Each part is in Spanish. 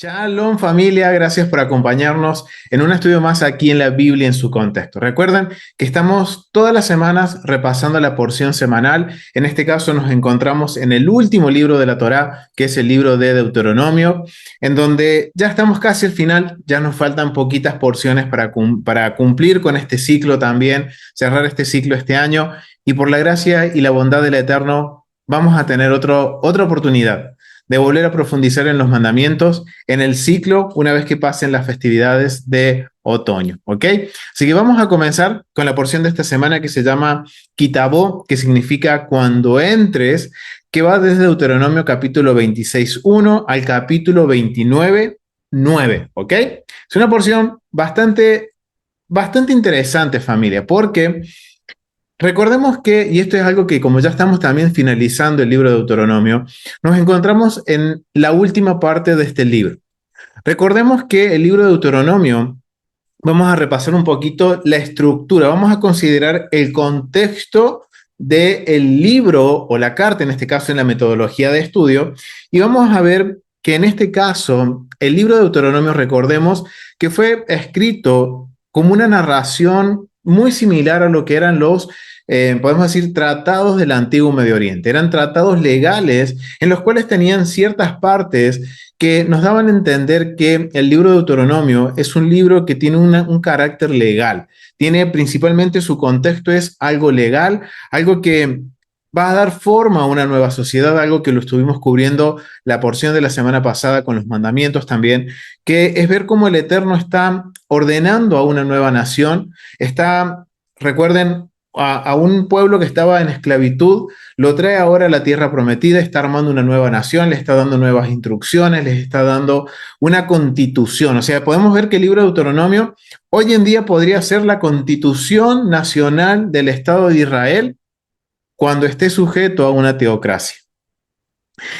Shalom familia, gracias por acompañarnos en un estudio más aquí en la Biblia en su contexto. Recuerden que estamos todas las semanas repasando la porción semanal. En este caso nos encontramos en el último libro de la Torá, que es el libro de Deuteronomio, en donde ya estamos casi al final, ya nos faltan poquitas porciones para cumplir con este ciclo también, cerrar este ciclo este año, y por la gracia y la bondad del Eterno vamos a tener otra oportunidad de volver a profundizar en los mandamientos en el ciclo una vez que pasen las festividades de otoño, ¿ok? Así que vamos a comenzar con la porción de esta semana que se llama Kitabó, que significa cuando entres, que va desde Deuteronomio capítulo 26:1 al capítulo 29:9, ¿ok? Es una porción bastante interesante, familia, porque recordemos que, y esto es algo que como ya estamos también finalizando el libro de Deuteronomio, nos encontramos en la última parte de este libro. Recordemos que el libro de Deuteronomio, vamos a repasar un poquito la estructura, vamos a considerar el contexto del libro o la carta, en este caso en la metodología de estudio, y vamos a ver que en este caso el libro de Deuteronomio, recordemos que fue escrito como una narración muy similar a lo que eran podemos decir, tratados del antiguo Medio Oriente. Eran tratados legales en los cuales tenían ciertas partes que nos daban a entender que el libro de Deuteronomio es un libro que tiene un carácter legal. Tiene principalmente su contexto es algo legal, algo que va a dar forma a una nueva sociedad, algo que lo estuvimos cubriendo la porción de la semana pasada con los mandamientos también, que es ver cómo el Eterno está ordenando a una nueva nación, recuerden, a un pueblo que estaba en esclavitud, lo trae ahora a la tierra prometida, está armando una nueva nación, le está dando nuevas instrucciones, les está dando una constitución. O sea, podemos ver que el libro de Deuteronomio hoy en día podría ser la constitución nacional del Estado de Israel cuando esté sujeto a una teocracia.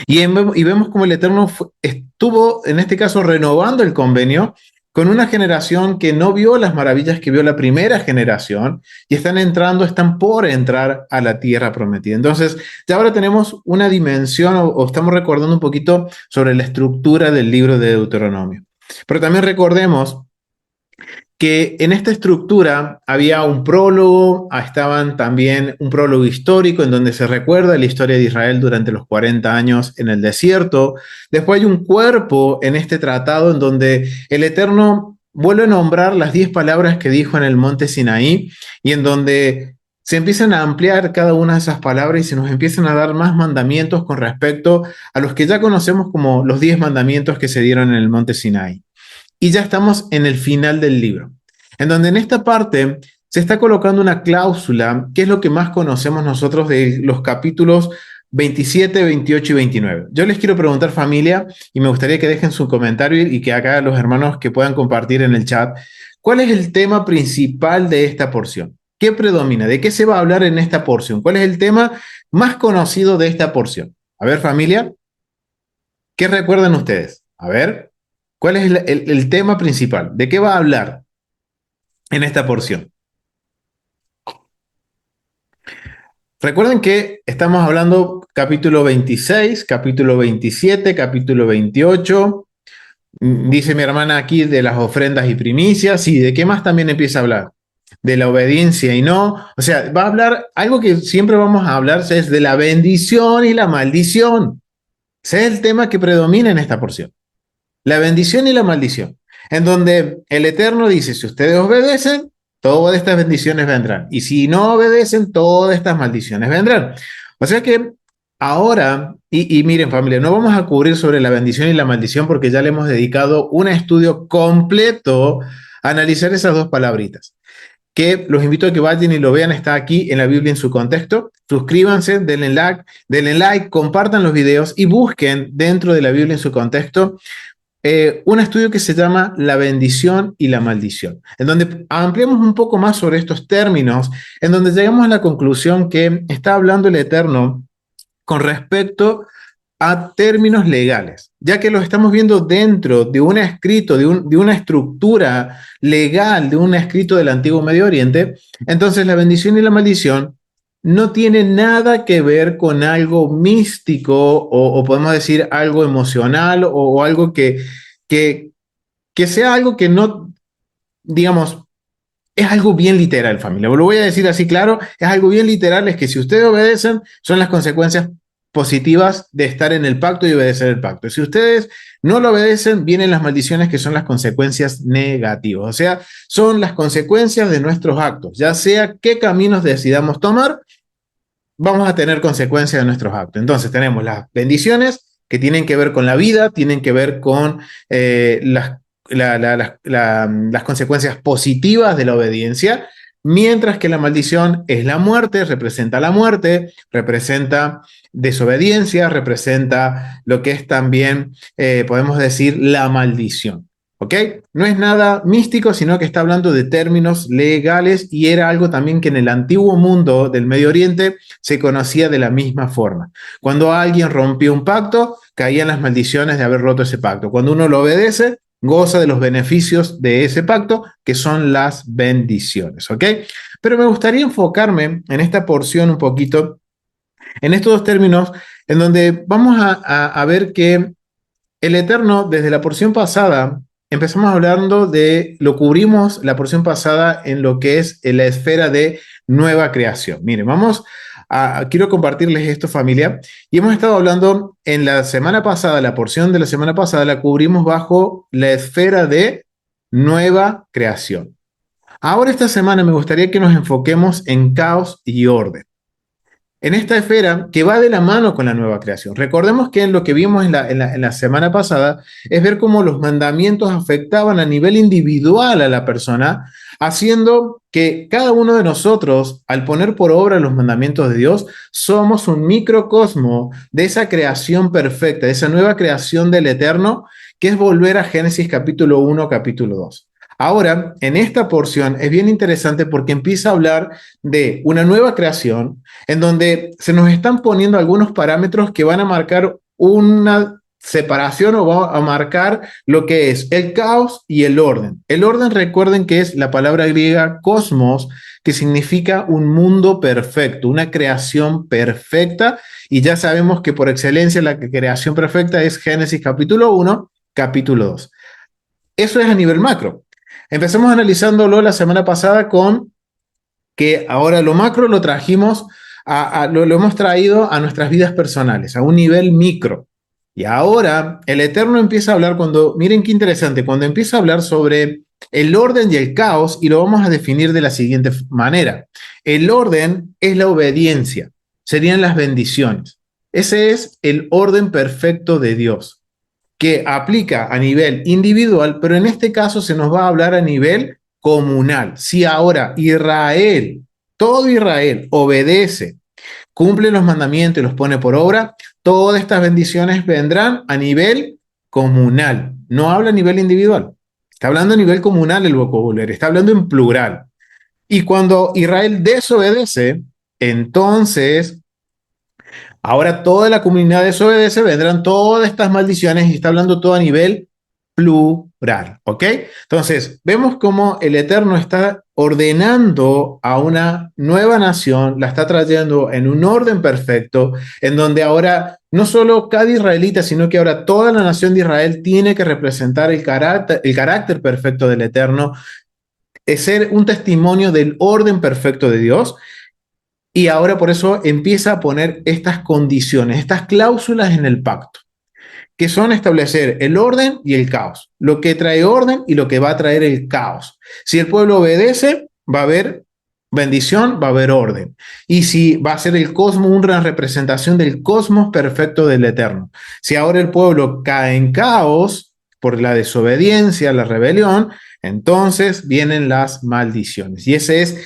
Y vemos como el Eterno estuvo, en este caso, renovando el convenio con una generación que no vio las maravillas que vio la primera generación y están por entrar a la tierra prometida. Entonces, ya ahora tenemos una dimensión o estamos recordando un poquito sobre la estructura del libro de Deuteronomio. Pero también recordemos que en esta estructura había un prólogo, estaban también un prólogo histórico en donde se recuerda la historia de Israel durante los 40 años en el desierto. Después hay un cuerpo en este tratado en donde el Eterno vuelve a nombrar las 10 palabras que dijo en el monte Sinaí y en donde se empiezan a ampliar cada una de esas palabras y se nos empiezan a dar más mandamientos con respecto a los que ya conocemos como los 10 mandamientos que se dieron en el monte Sinaí. Y ya estamos en el final del libro, en donde en esta parte se está colocando una cláusula, que es lo que más conocemos nosotros de los capítulos 27, 28 y 29. Yo les quiero preguntar, familia, y me gustaría que dejen su comentario y que acá los hermanos que puedan compartir en el chat, ¿cuál es el tema principal de esta porción? ¿Qué predomina? ¿De qué se va a hablar en esta porción? ¿Cuál es el tema más conocido de esta porción? A ver, familia, ¿qué recuerdan ustedes? A ver. ¿Cuál es el tema principal? ¿De qué va a hablar en esta porción? Recuerden que estamos hablando capítulo 26, capítulo 27, capítulo 28. Dice mi hermana aquí de las ofrendas y primicias. ¿Y de qué más también empieza a hablar? De la obediencia y no. O sea, va a hablar, algo que siempre vamos a hablar es de la bendición y la maldición. Ese es el tema que predomina en esta porción. La bendición y la maldición, en donde el Eterno dice, si ustedes obedecen, todas estas bendiciones vendrán. Y si no obedecen, todas estas maldiciones vendrán. O sea que ahora, y miren familia, no vamos a cubrir sobre la bendición y la maldición porque ya le hemos dedicado un estudio completo a analizar esas dos palabritas. Que los invito a que vayan y lo vean, está aquí en la Biblia en su contexto. Suscríbanse, denle like, compartan los videos y busquen dentro de la Biblia en su contexto un estudio que se llama La bendición y la maldición, en donde ampliamos un poco más sobre estos términos, en donde llegamos a la conclusión que está hablando el Eterno con respecto a términos legales, ya que los estamos viendo dentro de un escrito, de una estructura legal, de un escrito del antiguo Medio Oriente. Entonces la bendición y la maldición no tiene nada que ver con algo místico o podemos decir algo emocional o algo que que, que sea algo que no, digamos, es algo bien literal, familia. Lo voy a decir así claro, es algo bien literal, es que si ustedes obedecen, son las consecuencias positivas de estar en el pacto y obedecer el pacto. Si ustedes no lo obedecen, vienen las maldiciones que son las consecuencias negativas. O sea, son las consecuencias de nuestros actos, ya sea qué caminos decidamos tomar, vamos a tener consecuencias de nuestros actos. Entonces tenemos las bendiciones que tienen que ver con la vida, tienen que ver con las consecuencias positivas de la obediencia, mientras que la maldición es la muerte, representa desobediencia, representa lo que es también, podemos decir, la maldición. ¿Ok? No es nada místico, sino que está hablando de términos legales y era algo también que en el antiguo mundo del Medio Oriente se conocía de la misma forma. Cuando alguien rompió un pacto, caían las maldiciones de haber roto ese pacto. Cuando uno lo obedece, goza de los beneficios de ese pacto, que son las bendiciones. ¿Ok? Pero me gustaría enfocarme en esta porción un poquito, en estos dos términos, en donde vamos a ver que el Eterno, desde la porción pasada, empezamos hablando de, lo cubrimos la porción pasada en lo que es la esfera de nueva creación. Miren, quiero compartirles esto, familia, y hemos estado hablando en la semana pasada, la porción de la semana pasada la cubrimos bajo la esfera de nueva creación. Ahora esta semana me gustaría que nos enfoquemos en caos y orden en esta esfera que va de la mano con la nueva creación. Recordemos que en lo que vimos en la semana pasada es ver cómo los mandamientos afectaban a nivel individual a la persona, haciendo que cada uno de nosotros, al poner por obra los mandamientos de Dios, somos un microcosmo de esa creación perfecta, de esa nueva creación del Eterno, que es volver a Génesis capítulo 1, capítulo 2. Ahora, en esta porción es bien interesante porque empieza a hablar de una nueva creación en donde se nos están poniendo algunos parámetros que van a marcar una separación o va a marcar lo que es el caos y el orden. El orden, recuerden que es la palabra griega cosmos, que significa un mundo perfecto, una creación perfecta, y ya sabemos que por excelencia la creación perfecta es Génesis capítulo 1, capítulo 2. Eso es a nivel macro. Empezamos analizándolo la semana pasada con que ahora lo macro lo trajimos, lo hemos traído a nuestras vidas personales, a un nivel micro. Y ahora el Eterno empieza a hablar miren qué interesante, cuando empieza a hablar sobre el orden y el caos, y lo vamos a definir de la siguiente manera. El orden es la obediencia, serían las bendiciones. Ese es el orden perfecto de Dios, que aplica a nivel individual, pero en este caso se nos va a hablar a nivel comunal. Si ahora Israel, todo Israel obedece, cumple los mandamientos y los pone por obra, todas estas bendiciones vendrán a nivel comunal. No habla a nivel individual. Está hablando a nivel comunal el vocabulario, está hablando en plural. Y cuando Israel desobedece, entonces ahora toda la comunidad desobedece, vendrán todas estas maldiciones y está hablando todo a nivel plural, ¿ok? Entonces, vemos cómo el Eterno está ordenando a una nueva nación, la está trayendo en un orden perfecto, en donde ahora no solo cada israelita, sino que ahora toda la nación de Israel tiene que representar el carácter perfecto del Eterno, es ser un testimonio del orden perfecto de Dios. Y ahora por eso empieza a poner estas condiciones, estas cláusulas en el pacto, que son establecer el orden y el caos, lo que trae orden y lo que va a traer el caos. Si el pueblo obedece, va a haber bendición, va a haber orden. Y si va a ser el cosmos una representación del cosmos perfecto del Eterno. Si ahora el pueblo cae en caos por la desobediencia, la rebelión, entonces vienen las maldiciones. Y ese es,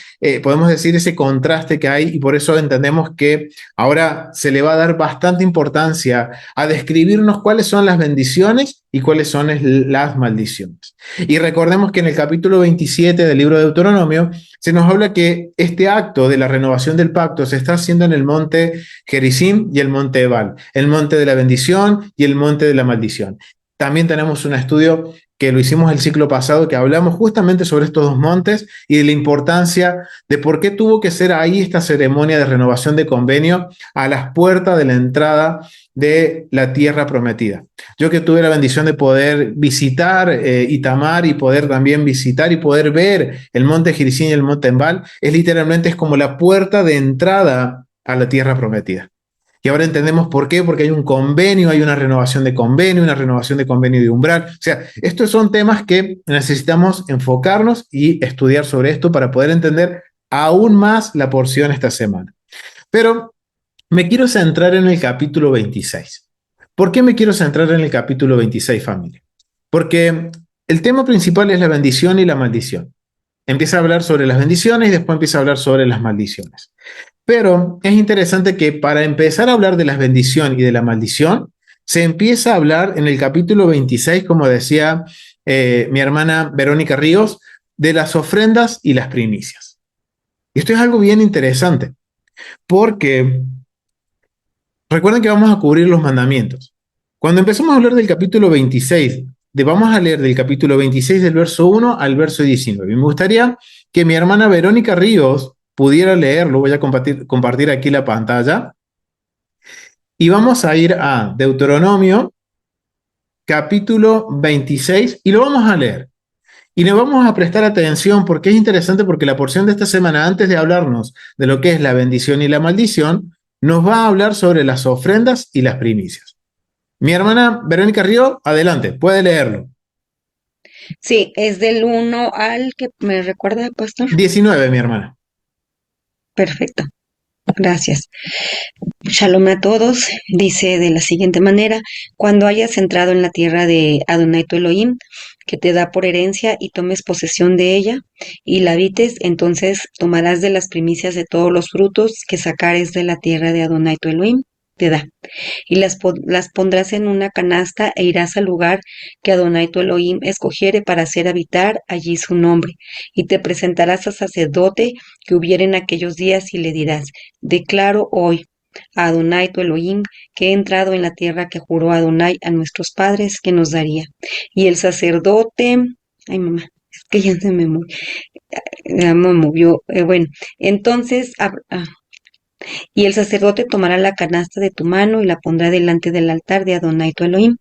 podemos decir, ese contraste que hay, y por eso entendemos que ahora se le va a dar bastante importancia a describirnos cuáles son las bendiciones y cuáles son las maldiciones. Y recordemos que en el capítulo 27 del libro de Deuteronomio se nos habla que este acto de la renovación del pacto se está haciendo en el monte Gerizim y el monte Ebal, el monte de la bendición y el monte de la maldición. También tenemos un estudio que lo hicimos el ciclo pasado, que hablamos justamente sobre estos dos montes y de la importancia de por qué tuvo que ser ahí esta ceremonia de renovación de convenio a las puertas de la entrada de la tierra prometida. Yo que tuve la bendición de poder visitar Itamar y poder también visitar y poder ver el monte Gerizim y el monte Embal, es como la puerta de entrada a la tierra prometida. Y ahora entendemos por qué, porque hay un convenio, hay una renovación de convenio de umbral. O sea, estos son temas que necesitamos enfocarnos y estudiar sobre esto para poder entender aún más la porción esta semana. Pero me quiero centrar en el capítulo 26. ¿Por qué me quiero centrar en el capítulo 26, familia? Porque el tema principal es la bendición y la maldición. Empieza a hablar sobre las bendiciones y después empieza a hablar sobre las maldiciones. Pero es interesante que para empezar a hablar de la bendición y de la maldición, se empieza a hablar en el capítulo 26, como decía mi hermana Verónica Ríos, de las ofrendas y las primicias. Y esto es algo bien interesante, porque recuerden que vamos a cubrir los mandamientos. Cuando empezamos a hablar del capítulo 26, vamos a leer del capítulo 26 del verso 1 al verso 19. Y me gustaría que mi hermana Verónica Ríos pudiera leerlo. Voy a compartir aquí la pantalla. Y vamos a ir a Deuteronomio, capítulo 26, y lo vamos a leer. Y le vamos a prestar atención porque es interesante, porque la porción de esta semana, antes de hablarnos de lo que es la bendición y la maldición, nos va a hablar sobre las ofrendas y las primicias. Mi hermana Verónica Río, adelante, puede leerlo. Sí, es del 1 al que me recuerda, pastor. 19, mi hermana. Perfecto, gracias. Shalom a todos, dice de la siguiente manera: cuando hayas entrado en la tierra de Adonai tu Elohim, que te da por herencia, y tomes posesión de ella, y la habites, entonces tomarás de las primicias de todos los frutos que sacares de la tierra de Adonai tu Elohim te da, y las pondrás en una canasta, e irás al lugar que Adonai tu Elohim escogiere para hacer habitar allí su nombre, y te presentarás al sacerdote que hubiere en aquellos días, y le dirás: declaro hoy a Adonai tu Elohim que he entrado en la tierra que juró Adonai a nuestros padres que nos daría. Y el sacerdote, ay mamá, es que ya me movió, bueno, entonces y el sacerdote tomará la canasta de tu mano y la pondrá delante del altar de Adonai tu Elohim.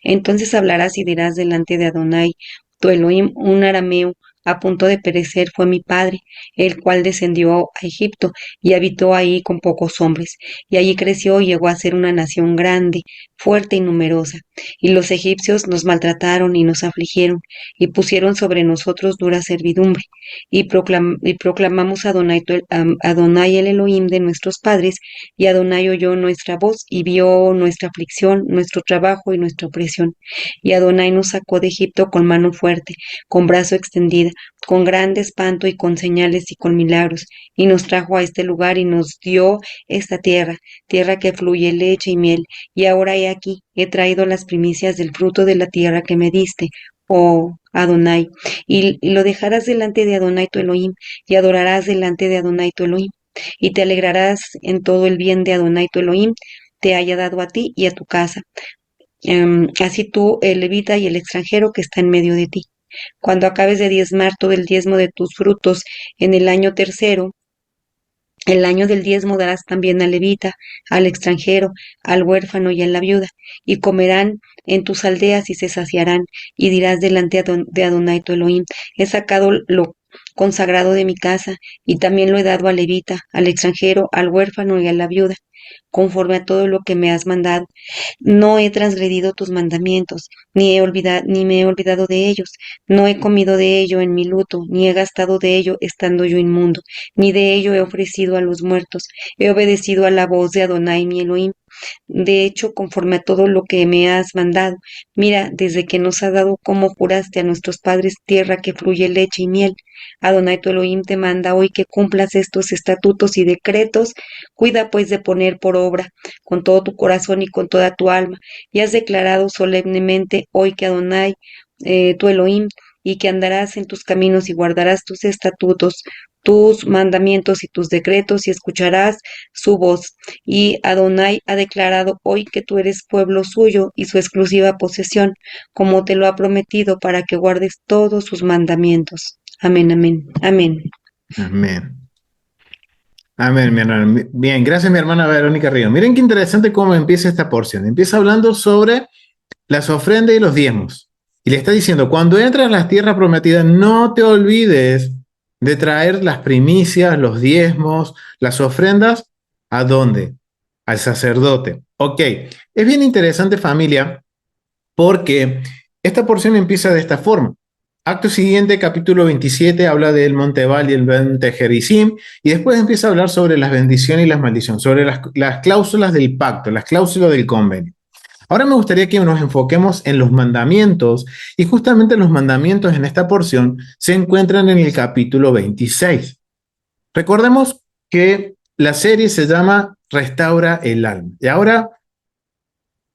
Entonces hablarás y dirás delante de Adonai tu Elohim: un arameo a punto de perecer fue mi padre, el cual descendió a Egipto y habitó ahí con pocos hombres, y allí creció y llegó a ser una nación grande, fuerte y numerosa. Y los egipcios nos maltrataron y nos afligieron, y pusieron sobre nosotros dura servidumbre, y proclamamos a Adonai el Elohim de nuestros padres, y Adonai oyó nuestra voz y vio nuestra aflicción, nuestro trabajo y nuestra opresión. Y Adonai nos sacó de Egipto con mano fuerte, con brazo extendida, con grande espanto y con señales y con milagros, y nos trajo a este lugar y nos dio esta tierra, tierra que fluye leche y miel. Y ahora he aquí, he traído las primicias del fruto de la tierra que me diste, oh Adonai, y lo dejarás delante de Adonai tu Elohim, y adorarás delante de Adonai tu Elohim, y te alegrarás en todo el bien de Adonai tu Elohim te haya dado a ti y a tu casa, así tú, el levita y el extranjero que está en medio de ti. Cuando acabes de diezmar todo el diezmo de tus frutos en el año tercero, el año del diezmo darás también al levita, al extranjero, al huérfano y a la viuda, y comerán en tus aldeas y se saciarán, y dirás delante de Adonai tu Elohim: he sacado lo consagrado de mi casa, y también lo he dado al levita, al extranjero, al huérfano y a la viuda, conforme a todo lo que me has mandado. No he transgredido tus mandamientos, ni me he olvidado de ellos. No he comido de ello en mi luto, ni he gastado de ello estando yo inmundo, ni de ello he ofrecido a los muertos. He obedecido a la voz de Adonai mi Elohim. De hecho, conforme a todo lo que me has mandado, mira, desde que nos has dado, como juraste a nuestros padres, tierra que fluye leche y miel. Adonai tu Elohim te manda hoy que cumplas estos estatutos y decretos. Cuida pues de poner por obra con todo tu corazón y con toda tu alma. Y has declarado solemnemente hoy que Adonai tu Elohim, y que andarás en tus caminos y guardarás tus estatutos, tus mandamientos y tus decretos y escucharás su voz. Y Adonai ha declarado hoy que tú eres pueblo suyo y su exclusiva posesión, como te lo ha prometido, para que guardes todos sus mandamientos. Amén, amén, amén. Amén. Amén, mi hermano. Bien, gracias mi hermana Verónica Río. Miren qué interesante cómo empieza esta porción. Empieza hablando sobre las ofrendas y los diezmos. Y le está diciendo, cuando entras a las tierras prometidas, no te olvides de traer las primicias, los diezmos, las ofrendas. ¿A dónde? Al sacerdote. Ok, es bien interesante familia, porque esta porción empieza de esta forma. Acto siguiente, capítulo 27, habla del monte Ebal y el monte Gerizim, y después empieza a hablar sobre las bendiciones y las maldiciones, sobre las cláusulas del pacto, las cláusulas del convenio. Ahora me gustaría que nos enfoquemos en los mandamientos, y justamente los mandamientos en esta porción se encuentran en el capítulo 26. Recordemos que la serie se llama Restaura el alma, y ahora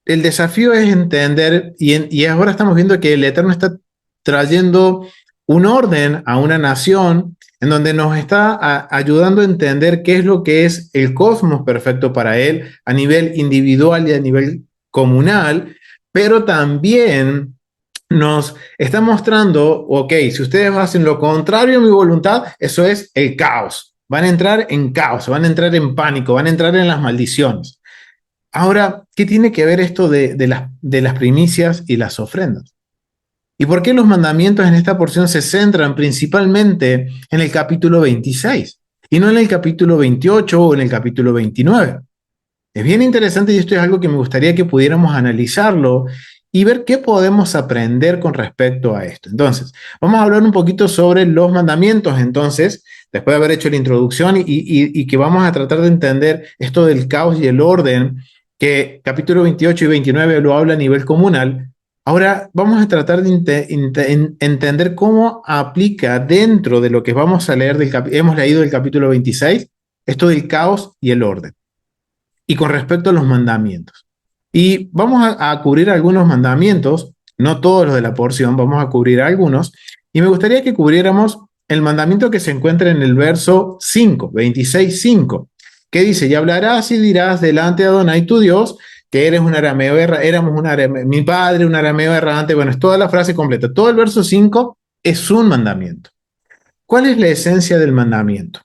el desafío es entender, y ahora estamos viendo que el Eterno está trayendo un orden a una nación en donde nos está ayudando a entender qué es lo que es el cosmos perfecto para él a nivel individual y a nivel comunal, pero también nos está mostrando, ok, si ustedes hacen lo contrario a mi voluntad, eso es el caos. Van a entrar en caos, van a entrar en pánico, van a entrar en las maldiciones. Ahora, ¿qué tiene que ver esto de las primicias y las ofrendas? ¿Y por qué los mandamientos en esta porción se centran principalmente en el capítulo 26 y no en el capítulo 28 o en el capítulo 29? Es bien interesante y esto es algo que me gustaría que pudiéramos analizarlo y ver qué podemos aprender con respecto a esto. Entonces, vamos a hablar un poquito sobre los mandamientos, entonces, después de haber hecho la introducción y que vamos a tratar de entender esto del caos y el orden, que capítulo 28 y 29 lo habla a nivel comunal. Ahora vamos a tratar de entender cómo aplica dentro de lo que vamos a leer, hemos leído del capítulo 26, esto del caos y el orden. Y con respecto a los mandamientos. Y vamos a cubrir algunos mandamientos, no todos los de la porción, vamos a cubrir algunos. Y me gustaría que cubriéramos el mandamiento que se encuentra en el verso 5, 26:5, que dice, y hablarás y dirás delante de Adonai tu Dios, que eres un arameo, éramos un arameo, mi padre, un arameo errante. Bueno, es toda la frase completa. Todo el verso 5 es un mandamiento. ¿Cuál es la esencia del mandamiento?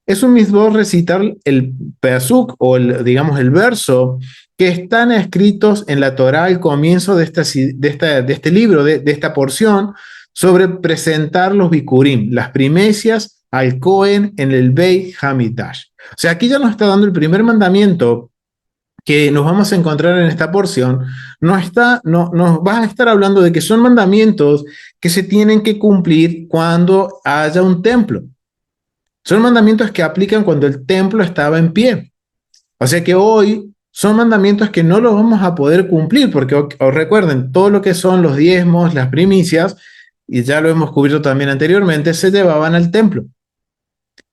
Es un mismo recitar el pasuk o digamos el verso que están escritos en la Torá al comienzo de este libro, de esta porción, sobre presentar los bikurim, las primicias al Cohen en el Beit Hamidash. O sea, aquí ya nos está dando el primer mandamiento que nos vamos a encontrar en esta porción. Nos va a estar hablando de que son mandamientos que se tienen que cumplir cuando haya un templo. Son mandamientos que aplican cuando el templo estaba en pie. O sea que hoy son mandamientos que no los vamos a poder cumplir, porque os recuerden, todo lo que son los diezmos, las primicias, y ya lo hemos cubierto también anteriormente, se llevaban al templo.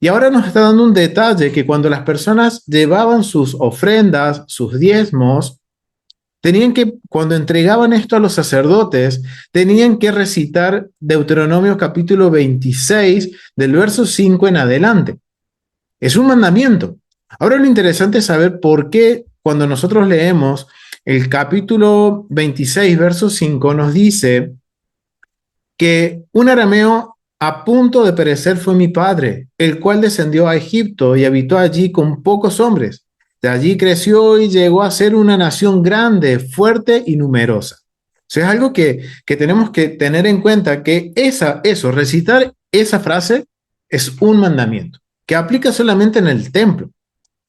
Y ahora nos está dando un detalle que cuando las personas llevaban sus ofrendas, sus diezmos, tenían que, cuando entregaban esto a los sacerdotes, tenían que recitar Deuteronomio capítulo 26, del verso 5 en adelante. Es un mandamiento. Ahora lo interesante es saber por qué cuando nosotros leemos el capítulo 26, verso 5, nos dice que un arameo a punto de perecer fue mi padre, el cual descendió a Egipto y habitó allí con pocos hombres. De allí creció y llegó a ser una nación grande, fuerte y numerosa. O sea, es algo que tenemos que tener en cuenta, que recitar esa frase es un mandamiento, que aplica solamente en el templo.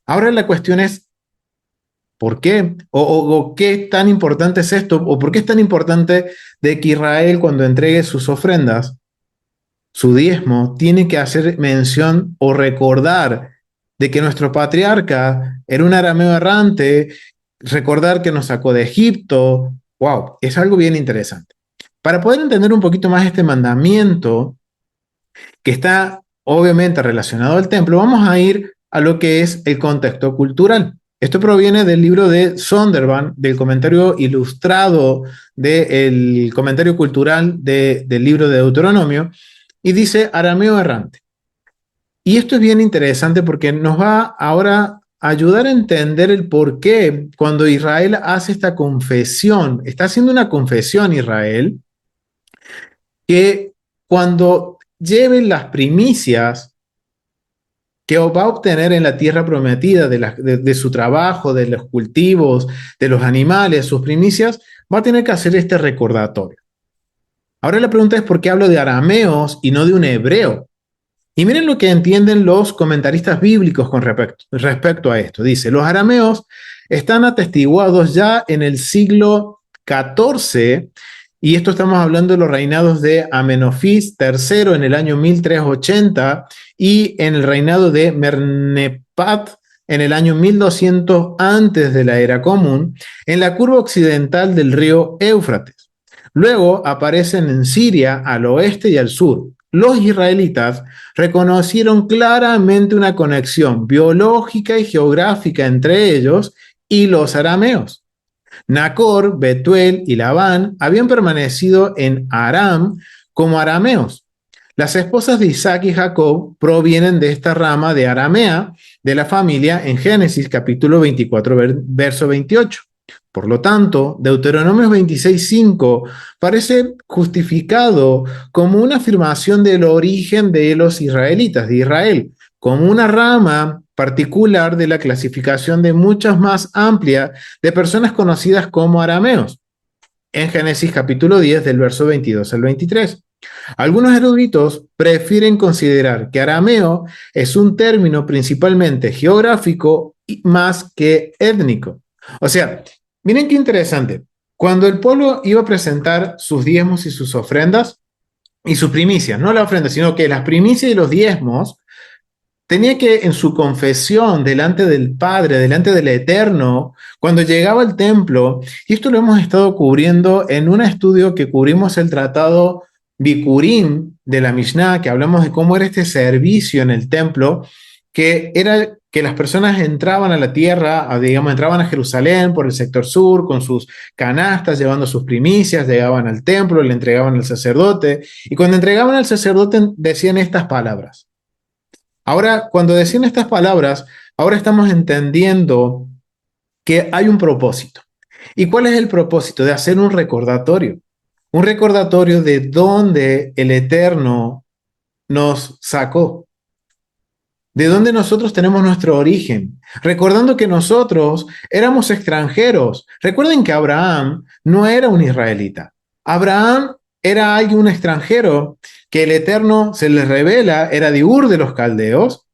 Ahora la cuestión es, ¿por qué? O qué tan importante es esto, o por qué es tan importante de que Israel, cuando entregue sus ofrendas, su diezmo, tiene que hacer mención o recordar de que nuestro patriarca era un arameo errante, recordar que nos sacó de Egipto. Wow, es algo bien interesante. Para poder entender un poquito más este mandamiento, que está obviamente relacionado al templo, vamos a ir a lo que es el contexto cultural. Esto proviene del libro de Zondervan, del comentario ilustrado del comentario cultural del libro de Deuteronomio, y dice arameo errante. Y esto es bien interesante porque nos va ahora a ayudar a entender el por qué cuando Israel hace esta confesión, está haciendo una confesión Israel, que cuando lleven las primicias que va a obtener en la tierra prometida de su trabajo, de los cultivos, de los animales, sus primicias, va a tener que hacer este recordatorio. Ahora la pregunta es por qué hablo de arameos y no de un hebreo. Y miren lo que entienden los comentaristas bíblicos con respecto a esto. Dice, los arameos están atestiguados ya en el siglo XIV, y esto estamos hablando de los reinados de Amenofis III en el año 1380 y en el reinado de Mernepat en el año 1200 antes de la era común, en la curva occidental del río Éufrates. Luego aparecen en Siria al oeste y al sur. Los israelitas reconocieron claramente una conexión biológica y geográfica entre ellos y los arameos. Nacor, Betuel y Labán habían permanecido en Aram como arameos. Las esposas de Isaac y Jacob provienen de esta rama de aramea de la familia en Génesis capítulo 24, verso 28. Por lo tanto, Deuteronomio 26:5 parece justificado como una afirmación del origen de los israelitas, de Israel, como una rama particular de la clasificación de muchas más amplia de personas conocidas como arameos, en Génesis capítulo 10 del verso 22 al 23. Algunos eruditos prefieren considerar que arameo es un término principalmente geográfico más que étnico. O sea, miren qué interesante. Cuando el pueblo iba a presentar sus diezmos y sus ofrendas y sus primicias, no la ofrenda, sino que las primicias y los diezmos, tenía que en su confesión delante del Padre, delante del Eterno, cuando llegaba al templo, y esto lo hemos estado cubriendo en un estudio que cubrimos el tratado Bikurim de la Mishnah, que hablamos de cómo era este servicio en el templo, que era que las personas entraban a la tierra, digamos, entraban a Jerusalén por el sector sur con sus canastas, llevando sus primicias, llegaban al templo, le entregaban al sacerdote, y cuando entregaban al sacerdote decían estas palabras. Ahora, cuando decían estas palabras, ahora estamos entendiendo que hay un propósito. ¿Y cuál es el propósito? De hacer un recordatorio de dónde el Eterno nos sacó, de dónde nosotros tenemos nuestro origen, recordando que nosotros éramos extranjeros. Recuerden que Abraham no era un israelita. Abraham era alguien, un extranjero, que el Eterno se les revela, era de Ur de los Caldeos,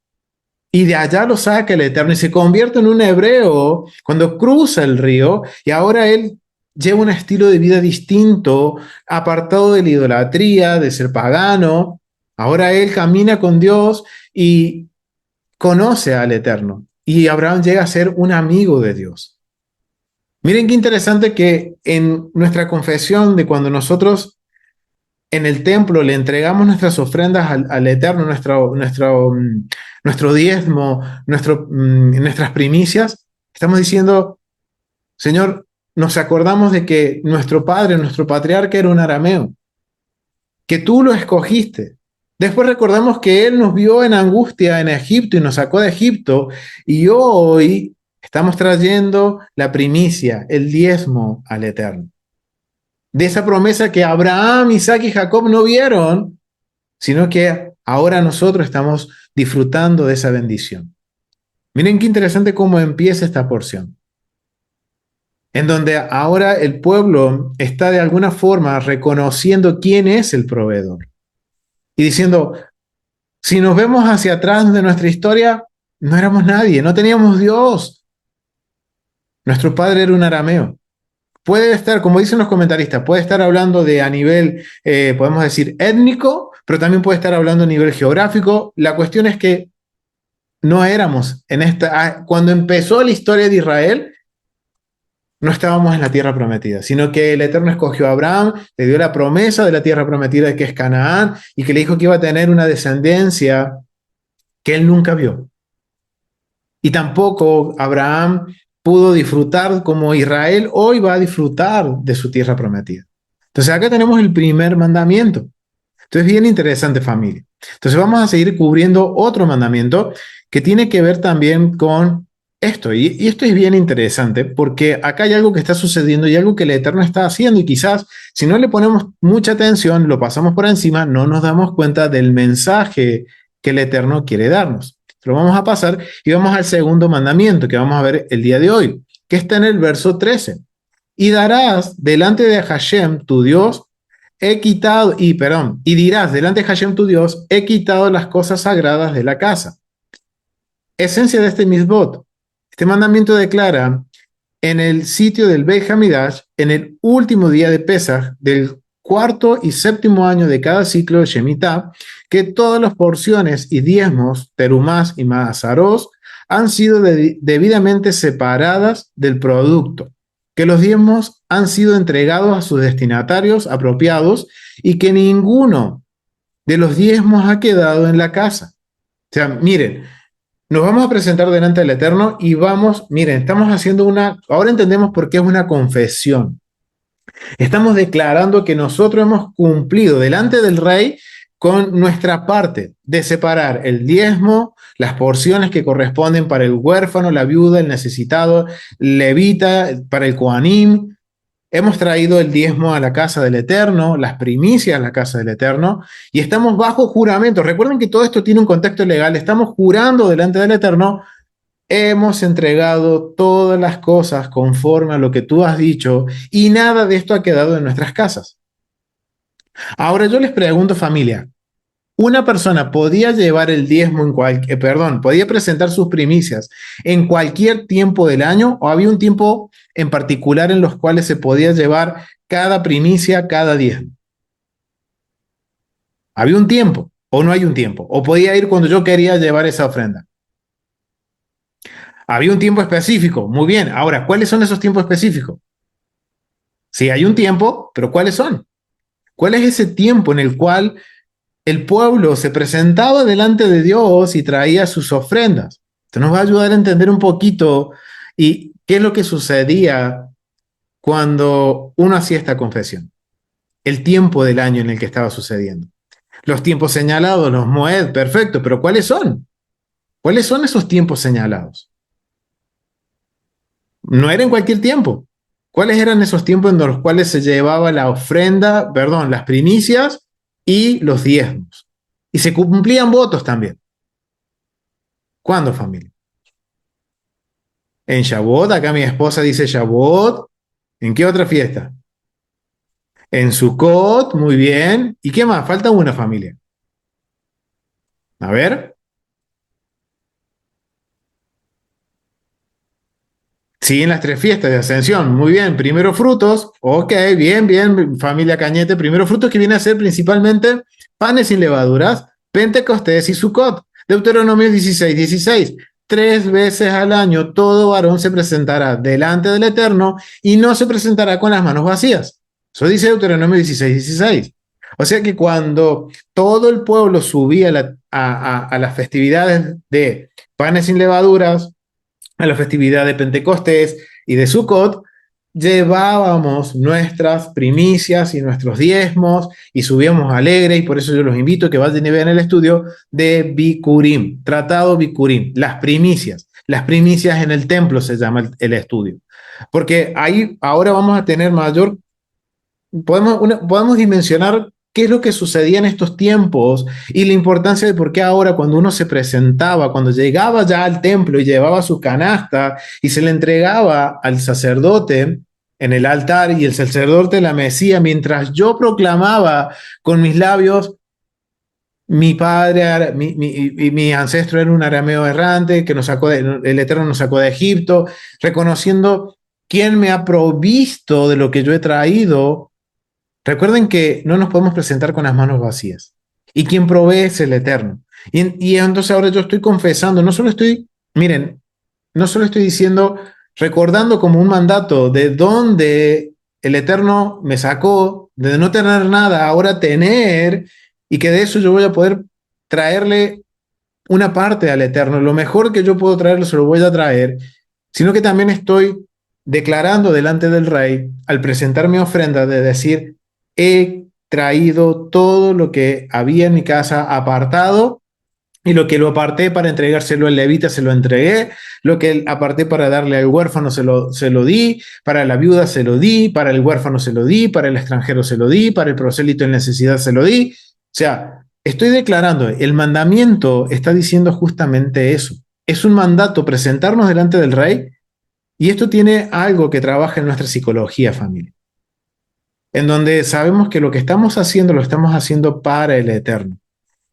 y de allá lo saca el Eterno y se convierte en un hebreo cuando cruza el río, y ahora él lleva un estilo de vida distinto, apartado de la idolatría, de ser pagano. Ahora él camina con Dios y conoce al Eterno. Y Abraham llega a ser un amigo de Dios. Miren qué interesante que en nuestra confesión de cuando nosotros en el templo le entregamos nuestras ofrendas al Eterno, nuestro diezmo, nuestras primicias, estamos diciendo, Señor, nos acordamos de que nuestro padre, nuestro patriarca era un arameo, que tú lo escogiste. Después recordamos que Él nos vio en angustia en Egipto y nos sacó de Egipto, y hoy estamos trayendo la primicia, el diezmo al Eterno. De esa promesa que Abraham, Isaac y Jacob no vieron, sino que ahora nosotros estamos disfrutando de esa bendición. Miren qué interesante cómo empieza esta porción, en donde ahora el pueblo está de alguna forma reconociendo quién es el proveedor y diciendo, si nos vemos hacia atrás de nuestra historia, no éramos nadie, no teníamos Dios. Nuestro padre era un arameo. Puede estar, como dicen los comentaristas, puede estar hablando de a nivel, podemos decir, étnico, pero también puede estar hablando a nivel geográfico. La cuestión es que no éramos en esta, cuando empezó la historia de Israel, no estábamos en la tierra prometida, sino que el Eterno escogió a Abraham, le dio la promesa de la tierra prometida que es Canaán, y que le dijo que iba a tener una descendencia que él nunca vio. Y tampoco Abraham pudo disfrutar como Israel hoy va a disfrutar de su tierra prometida. Entonces acá tenemos el primer mandamiento. Entonces, bien interesante, familia. Entonces, vamos a seguir cubriendo otro mandamiento que tiene que ver también con esto. Y esto es bien interesante porque acá hay algo que está sucediendo y algo que el Eterno está haciendo y quizás si no le ponemos mucha atención, lo pasamos por encima, no nos damos cuenta del mensaje que el Eterno quiere darnos. Lo vamos a pasar y vamos al segundo mandamiento que vamos a ver el día de hoy, que está en el verso 13. Y darás delante de Hashem, tu Dios, y dirás delante de Hashem, tu Dios, he quitado las cosas sagradas de la casa. Esencia de este misbot. Este mandamiento declara en el sitio del Beit Hamidash, en el último día de Pesach, del cuarto y séptimo año de cada ciclo de Shemitah, que todas las porciones y diezmos, terumás y maazaros, han sido debidamente separadas del producto, que los diezmos han sido entregados a sus destinatarios apropiados y que ninguno de los diezmos ha quedado en la casa. O sea, miren, nos vamos a presentar delante del Eterno y miren, estamos haciendo ahora entendemos por qué es una confesión. Estamos declarando que nosotros hemos cumplido delante del Rey con nuestra parte de separar el diezmo, las porciones que corresponden para el huérfano, la viuda, el necesitado, levita, para el Kohanim. Hemos traído el diezmo a la casa del Eterno, las primicias a la casa del Eterno, y estamos bajo juramento. Recuerden que todo esto tiene un contexto legal. Estamos jurando delante del Eterno. Hemos entregado todas las cosas conforme a lo que tú has dicho, y nada de esto ha quedado en nuestras casas. Ahora yo les pregunto, familia, ¿una persona podía llevar el diezmo podía presentar sus primicias en cualquier tiempo del año o había un tiempo en particular en los cuales se podía llevar cada primicia, cada diezmo? ¿Había un tiempo o no hay un tiempo? ¿O podía ir cuando yo quería llevar esa ofrenda? Había un tiempo específico. Muy bien. Ahora, ¿cuáles son esos tiempos específicos? Sí, hay un tiempo, pero ¿cuáles son? ¿Cuál es ese tiempo en el cual el pueblo se presentaba delante de Dios y traía sus ofrendas? Esto nos va a ayudar a entender un poquito y qué es lo que sucedía cuando uno hacía esta confesión. El tiempo del año en el que estaba sucediendo. Los tiempos señalados, los Moed, perfecto, pero ¿cuáles son? ¿Cuáles son esos tiempos señalados? No era en cualquier tiempo. ¿Cuáles eran esos tiempos en los cuales se llevaba las primicias y los diezmos? Y se cumplían votos también. ¿Cuándo, familia? En Shavuot, acá mi esposa dice Shavuot. ¿En qué otra fiesta? En Sukkot, muy bien. ¿Y qué más? Falta una, familia. A ver. Sí, en las tres fiestas de Ascensión. Muy bien. Primero frutos. Ok, bien, bien, familia Cañete. Primero frutos que viene a ser principalmente panes sin levaduras, Pentecostés y Sukkot. Deuteronomio 16:16. 3 veces al año todo varón se presentará delante del Eterno y no se presentará con las manos vacías. Eso dice Deuteronomio 16:16. O sea que cuando todo el pueblo subía a las festividades de panes sin levaduras, a la festividad de Pentecostés y de Sukkot, llevábamos nuestras primicias y nuestros diezmos y subíamos alegre, y por eso yo los invito a que vayan y vean el estudio de Bikurim, Tratado Bikurim, las primicias en el templo se llama el estudio. Porque ahí ahora vamos a tener podemos dimensionar qué es lo que sucedía en estos tiempos y la importancia de por qué ahora cuando uno se presentaba, cuando llegaba ya al templo y llevaba su canasta y se le entregaba al sacerdote en el altar y el sacerdote la mecía, mientras yo proclamaba con mis labios, mi ancestro era un arameo errante que el Eterno nos sacó de Egipto, reconociendo quién me ha provisto de lo que yo he traído. Recuerden que no nos podemos presentar con las manos vacías. Y quien provee es el Eterno. Y entonces ahora yo estoy confesando, miren, no solo estoy diciendo, recordando como un mandato de donde el Eterno me sacó, de no tener nada, ahora tener, y que de eso yo voy a poder traerle una parte al Eterno. Lo mejor que yo puedo traerle se lo voy a traer, sino que también estoy declarando delante del Rey, al presentar mi ofrenda, de decir, he traído todo lo que había en mi casa apartado, y lo que lo aparté para entregárselo al levita se lo entregué, lo que aparté para darle al huérfano se lo di, para la viuda se lo di, para el huérfano se lo di, para el extranjero se lo di, para el prosélito en necesidad se lo di. O sea, estoy declarando, el mandamiento está diciendo justamente eso. Es un mandato presentarnos delante del rey, y esto tiene algo que trabaja en nuestra psicología, familia, en donde sabemos que lo que estamos haciendo lo estamos haciendo para el eterno.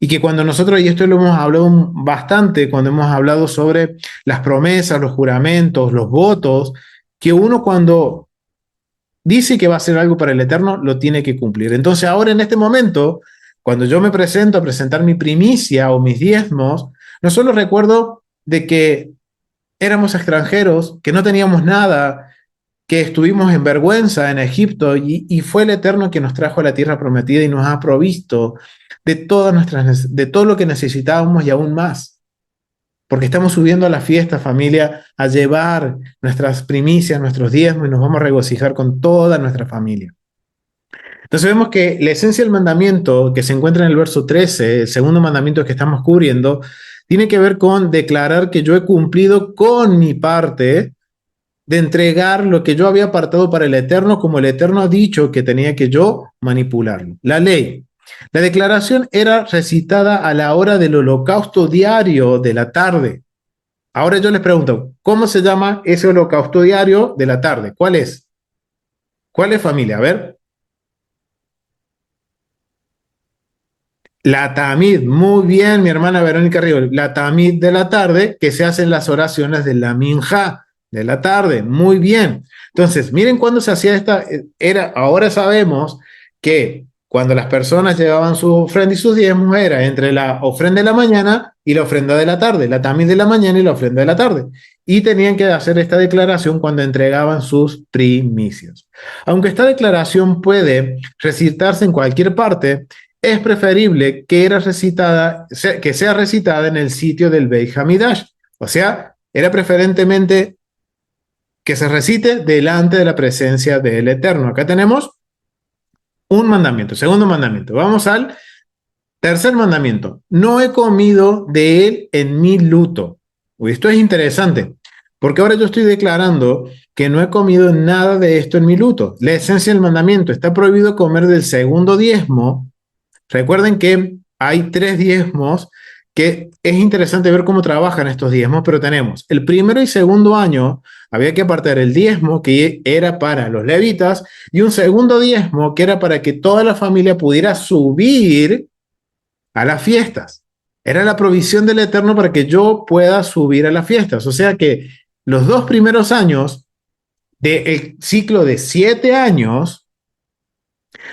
Y que cuando nosotros, y esto lo hemos hablado bastante, cuando hemos hablado sobre las promesas, los juramentos, los votos, que uno cuando dice que va a hacer algo para el eterno, lo tiene que cumplir. Entonces ahora en este momento, cuando yo me presento a presentar mi primicia o mis diezmos, no solo recuerdo de que éramos extranjeros, que no teníamos nada, que estuvimos en vergüenza en Egipto, y fue el Eterno que nos trajo a la tierra prometida y nos ha provisto de todo lo que necesitábamos y aún más. Porque estamos subiendo a la fiesta, familia, a llevar nuestras primicias, nuestros diezmos, y nos vamos a regocijar con toda nuestra familia. Entonces vemos que la esencia del mandamiento que se encuentra en el verso 13, el segundo mandamiento que estamos cubriendo, tiene que ver con declarar que yo he cumplido con mi parte de entregar lo que yo había apartado para el Eterno, como el Eterno ha dicho que tenía que yo manipularlo. La ley. La declaración era recitada a la hora del holocausto diario de la tarde. Ahora yo les pregunto, ¿cómo se llama ese holocausto diario de la tarde? ¿Cuál es? ¿Cuál es, familia? A ver. La tamid. Muy bien, mi hermana Verónica Río. La tamid de la tarde, que se hacen las oraciones de la minja de la tarde. Muy bien. Entonces, miren cuándo se hacía esta. Ahora sabemos que cuando las personas llevaban su ofrenda y sus diezmos, era entre la ofrenda de la mañana y la ofrenda de la tarde, la tamid de la mañana y la ofrenda de la tarde. Y tenían que hacer esta declaración cuando entregaban sus primicias. Aunque esta declaración puede recitarse en cualquier parte, es preferible que sea recitada en el sitio del Beit Hamidash. O sea, era preferentemente que se recite delante de la presencia del Eterno. Acá tenemos un mandamiento, segundo mandamiento. Vamos al tercer mandamiento. No he comido de él en mi luto. Uy, esto es interesante, porque ahora yo estoy declarando que no he comido nada de esto en mi luto. La esencia del mandamiento: está prohibido comer del segundo diezmo. Recuerden que hay 3 diezmos, que es interesante ver cómo trabajan estos diezmos, pero tenemos el primero y segundo año, había que apartar el diezmo que era para los levitas, y un segundo diezmo que era para que toda la familia pudiera subir a las fiestas. Era la provisión del Eterno para que yo pueda subir a las fiestas. O sea que los 2 primeros años del ciclo de 7 años,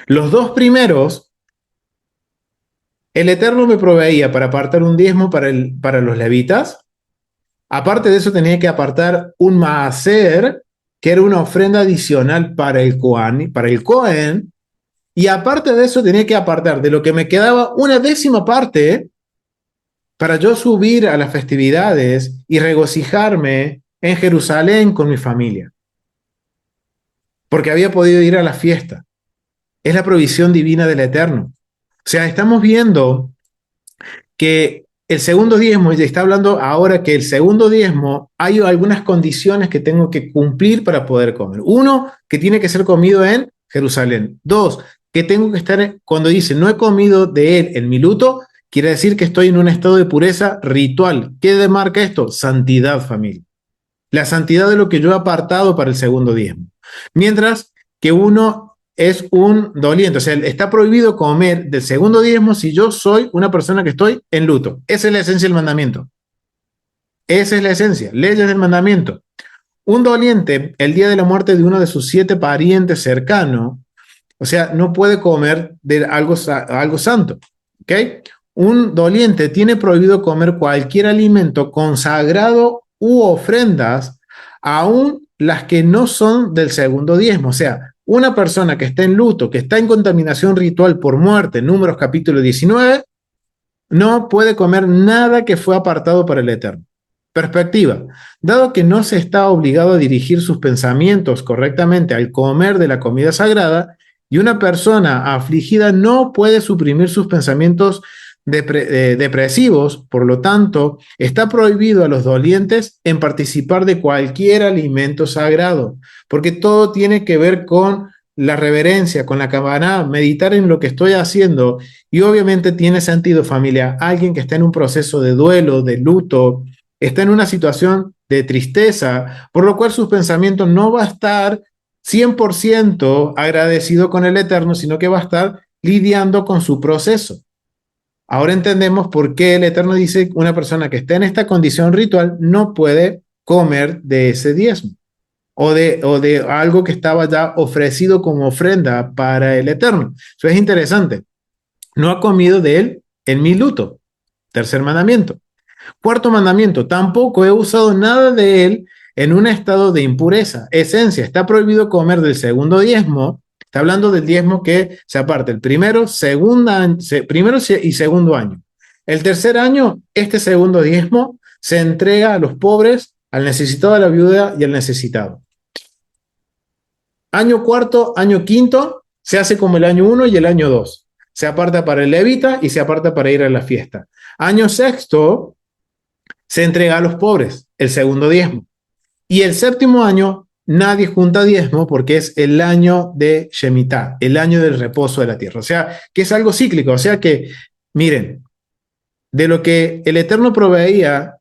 los 2 primeros, el Eterno me proveía para apartar un diezmo para los levitas. Aparte de eso, tenía que apartar un maaser, que era una ofrenda adicional para el Cohen. Y aparte de eso, tenía que apartar de lo que me quedaba una décima parte para yo subir a las festividades y regocijarme en Jerusalén con mi familia. Porque había podido ir a la fiesta. Es la provisión divina del Eterno. O sea, estamos viendo que el segundo diezmo, y está hablando ahora que el segundo diezmo, hay algunas condiciones que tengo que cumplir para poder comer. Uno, que tiene que ser comido en Jerusalén. 2, que tengo que estar, cuando dice no he comido de él en mi luto, quiere decir que estoy en un estado de pureza ritual. ¿Qué demarca esto? Santidad, familia. La santidad de lo que yo he apartado para el segundo diezmo. Mientras que uno es un doliente, o sea, está prohibido comer del segundo diezmo si yo soy una persona que estoy en luto. Esa es la esencia del mandamiento. Esa es la esencia, leyes del mandamiento. Un doliente, el día de la muerte de uno de sus 7 parientes cercanos, o sea, no puede comer de algo santo. ¿Ok? Un doliente tiene prohibido comer cualquier alimento consagrado u ofrendas, aun las que no son del segundo diezmo. O sea, una persona que está en luto, que está en contaminación ritual por muerte, Números capítulo 19, no puede comer nada que fue apartado para el Eterno. Perspectiva. Dado que no se está obligado a dirigir sus pensamientos correctamente al comer de la comida sagrada, Y una persona afligida no puede suprimir sus pensamientos depresivos, por lo tanto, está prohibido a los dolientes en participar de cualquier alimento sagrado, porque todo tiene que ver con la reverencia, con la cabana, meditar en lo que estoy haciendo. Y obviamente tiene sentido, familia, alguien que está en un proceso de duelo, de luto, está en una situación de tristeza, por lo cual sus pensamientos no va a estar 100% agradecido con el Eterno, sino que va a estar lidiando con su proceso. Ahora entendemos por qué el Eterno dice que una persona que está en esta condición ritual no puede comer de ese diezmo o de algo que estaba ya ofrecido como ofrenda para el Eterno. Eso es interesante. No ha comido de él en mi luto. Tercer mandamiento. Cuarto mandamiento. Tampoco he usado nada de él en un estado de impureza. Esencia. Está prohibido comer del segundo diezmo. Está hablando del diezmo que se aparte el primero y segundo año. El tercer año, este segundo diezmo se entrega a los pobres, al necesitado, a la viuda y al necesitado. Año cuarto, año quinto, se hace como el año 1 y el año 2. Se aparta para el levita y se aparta para ir a la fiesta. Año sexto, se entrega a los pobres, el segundo diezmo. Y el séptimo año, nadie junta diezmo porque es el año de Shemitah, el año del reposo de la tierra. O sea, que es algo cíclico. O sea que, miren, de lo que el Eterno proveía,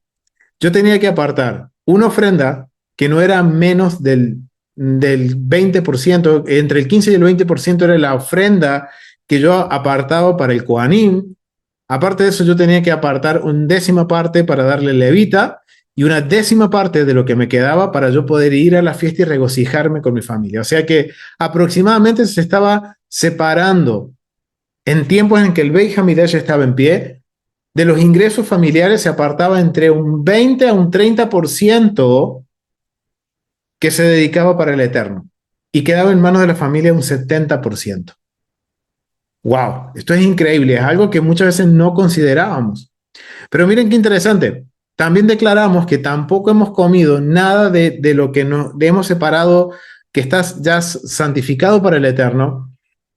yo tenía que apartar una ofrenda que no era menos del 20%, entre el 15 y el 20% era la ofrenda que yo apartaba para el Kohanim. Aparte de eso, yo tenía que apartar una décima parte para darle levita y una décima parte de lo que me quedaba para yo poder ir a la fiesta y regocijarme con mi familia. O sea que aproximadamente se estaba separando en tiempos en que el Beit Hamidash estaba en pie. De los ingresos familiares se apartaba entre un 20 a un 30% que se dedicaba para el Eterno y quedaba en manos de la familia un 70%. ¡Wow! Esto es increíble, es algo que muchas veces no considerábamos. Pero miren qué interesante. También declaramos que tampoco hemos comido nada de lo que nos hemos separado, que está ya santificado para el Eterno.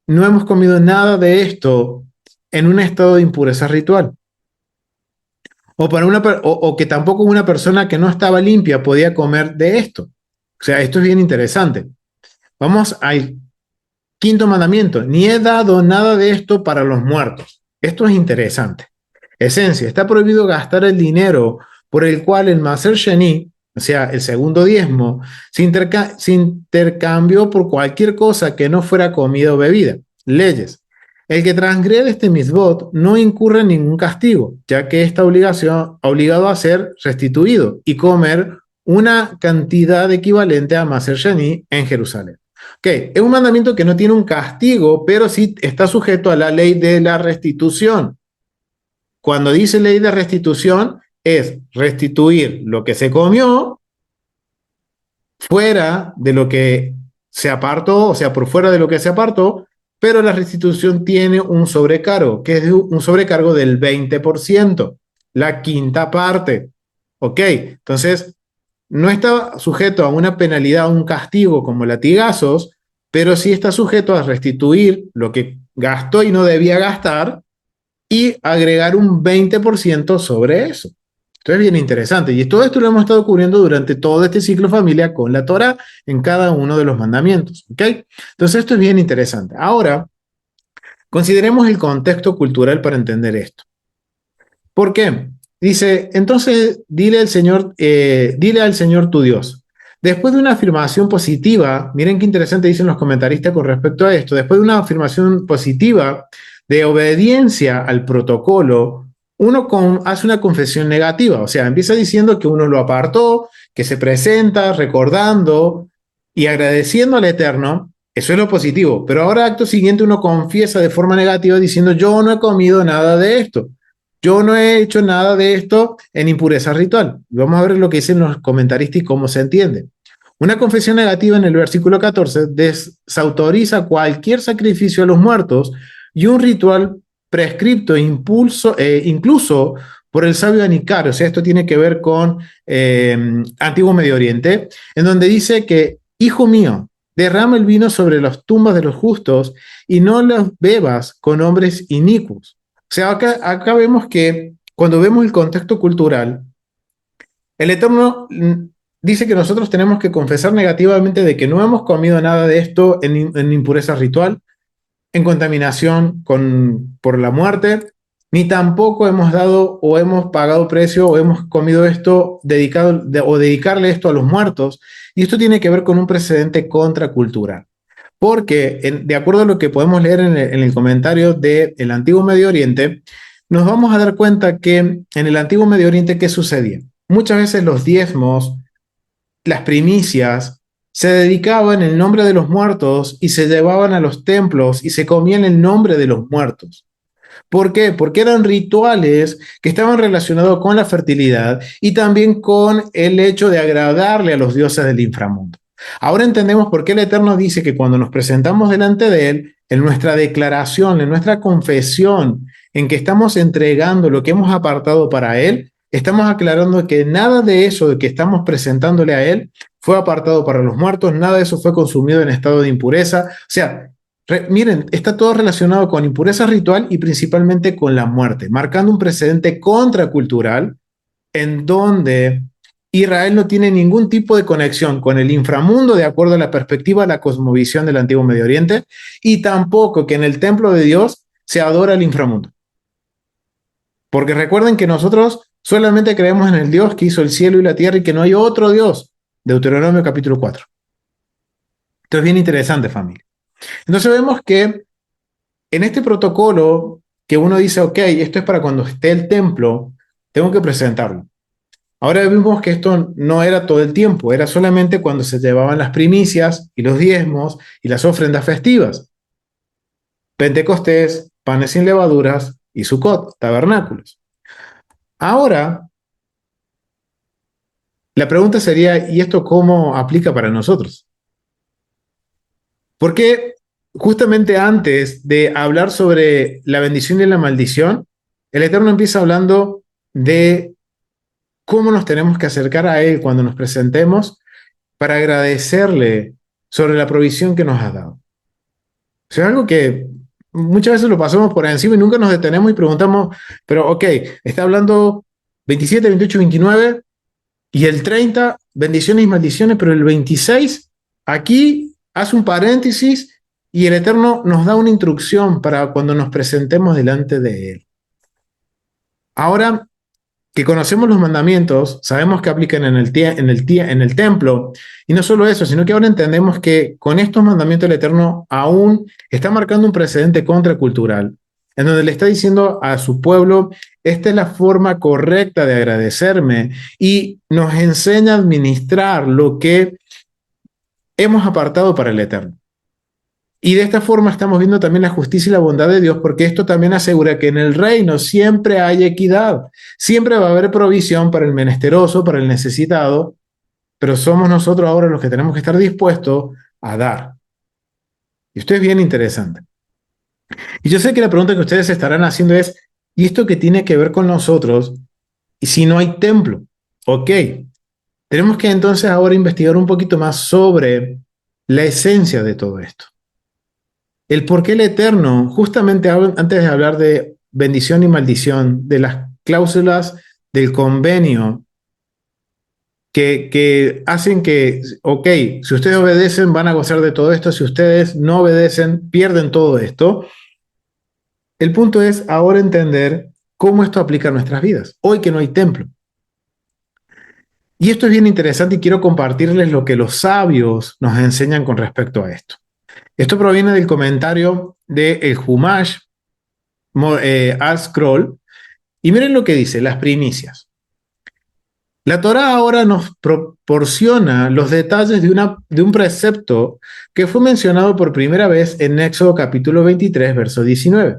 No hemos comido nada de esto en un estado de impureza ritual. O que tampoco una persona que no estaba limpia podía comer de esto. O sea, esto es bien interesante. Vamos al quinto mandamiento. Ni he dado nada de esto para los muertos. Esto es interesante. Esencia. Está prohibido gastar el dinero por el cual el Maser Sheni, o sea, el segundo diezmo, se intercambió por cualquier cosa que no fuera comida o bebida. Leyes. El que transgrede este mitzvot no incurre en ningún castigo, ya que está obligado a ser restituido y comer una cantidad equivalente a Maser Sheni en Jerusalén. Ok, es un mandamiento que no tiene un castigo, pero sí está sujeto a la ley de la restitución. Cuando dice ley de restitución, es restituir lo que se comió fuera de lo que se apartó, o sea, por fuera de lo que se apartó, pero la restitución tiene un sobrecargo, que es un sobrecargo del 20%, la quinta parte. Ok, entonces no está sujeto a una penalidad o un castigo como latigazos, pero sí está sujeto a restituir lo que gastó y no debía gastar y agregar un 20% sobre eso. Esto es bien interesante. Y todo esto lo hemos estado cubriendo durante todo este ciclo familia con la Torah en cada uno de los mandamientos. ¿Ok? Entonces esto es bien interesante. Ahora, consideremos el contexto cultural para entender esto. ¿Por qué? Dice, entonces dile al Señor tu Dios. Después de una afirmación positiva, miren qué interesante dicen los comentaristas con respecto a esto, después de una afirmación positiva de obediencia al protocolo, uno hace una confesión negativa, o sea, empieza diciendo que uno lo apartó, que se presenta recordando y agradeciendo al Eterno. Eso es lo positivo, pero ahora acto siguiente uno confiesa de forma negativa diciendo yo no he comido nada de esto. Yo no he hecho nada de esto en impureza ritual. Vamos a ver lo que dicen los comentaristas y cómo se entiende. Una confesión negativa en el versículo 14 desautoriza cualquier sacrificio a los muertos y un ritual prescripto incluso por el sabio Anicar. O sea, esto tiene que ver con Antiguo Medio Oriente, en donde dice que, hijo mío, derrama el vino sobre las tumbas de los justos y no los bebas con hombres inicuos. O sea, acá vemos que cuando vemos el contexto cultural, el Eterno dice que nosotros tenemos que confesar negativamente de que no hemos comido nada de esto en impureza ritual, en contaminación por la muerte, ni tampoco hemos dado o hemos pagado precio o hemos comido esto o dedicarle esto a los muertos. Y esto tiene que ver con un precedente contracultural. Porque, de acuerdo a lo que podemos leer en el comentario del Antiguo Medio Oriente, nos vamos a dar cuenta que en el Antiguo Medio Oriente, ¿qué sucedía? Muchas veces los diezmos, las primicias, se dedicaban en el nombre de los muertos y se llevaban a los templos y se comían el nombre de los muertos. ¿Por qué? Porque eran rituales que estaban relacionados con la fertilidad y también con el hecho de agradarle a los dioses del inframundo. Ahora entendemos por qué el Eterno dice que cuando nos presentamos delante de Él, en nuestra declaración, en nuestra confesión, en que estamos entregando lo que hemos apartado para Él, estamos aclarando que nada de eso de que estamos presentándole a Él fue apartado para los muertos, nada de eso fue consumido en estado de impureza. O sea, miren, está todo relacionado con impureza ritual y principalmente con la muerte, marcando un precedente contracultural en donde Israel no tiene ningún tipo de conexión con el inframundo de acuerdo a la perspectiva, la cosmovisión del Antiguo Medio Oriente, y tampoco que en el templo de Dios se adora el inframundo. Porque recuerden que nosotros solamente creemos en el Dios que hizo el cielo y la tierra y que no hay otro Dios. Deuteronomio capítulo 4. Esto es bien interesante, familia. Entonces vemos que en este protocolo que uno dice, ok, esto es para cuando esté el templo, tengo que presentarlo. Ahora vimos que esto no era todo el tiempo, era solamente cuando se llevaban las primicias y los diezmos y las ofrendas festivas. Pentecostés, panes sin levaduras y Sucot, tabernáculos. Ahora, la pregunta sería, ¿y esto cómo aplica para nosotros? Porque justamente antes de hablar sobre la bendición y la maldición, el Eterno empieza hablando de cómo nos tenemos que acercar a Él cuando nos presentemos para agradecerle sobre la provisión que nos ha dado. O sea, algo que muchas veces lo pasamos por encima y nunca nos detenemos y preguntamos, pero ok, está hablando 27, 28, 29 y el 30, bendiciones y maldiciones, pero el 26, aquí hace un paréntesis y el Eterno nos da una instrucción para cuando nos presentemos delante de Él. Ahora que conocemos los mandamientos, sabemos que aplican en el templo, y no solo eso, sino que ahora entendemos que con estos mandamientos el Eterno aún está marcando un precedente contracultural, en donde le está diciendo a su pueblo, esta es la forma correcta de agradecerme, y nos enseña a administrar lo que hemos apartado para el Eterno. Y de esta forma estamos viendo también la justicia y la bondad de Dios, porque esto también asegura que en el reino siempre hay equidad, siempre va a haber provisión para el menesteroso, para el necesitado, pero somos nosotros ahora los que tenemos que estar dispuestos a dar. Y esto es bien interesante. Y yo sé que la pregunta que ustedes estarán haciendo es, ¿y esto qué tiene que ver con nosotros? Y si no hay templo, ok, tenemos que entonces ahora investigar un poquito más sobre la esencia de todo esto. El por qué el Eterno, justamente antes de hablar de bendición y maldición, de las cláusulas del convenio que hacen que, ok, si ustedes obedecen van a gozar de todo esto, si ustedes no obedecen pierden todo esto. El punto es ahora entender cómo esto aplica a nuestras vidas, hoy que no hay templo. Y esto es bien interesante y quiero compartirles lo que los sabios nos enseñan con respecto a esto. Esto proviene del comentario de el Humash Al-Scroll, y miren lo que dice, las primicias. La Torá ahora nos proporciona los detalles de un precepto que fue mencionado por primera vez en Éxodo capítulo 23, verso 19.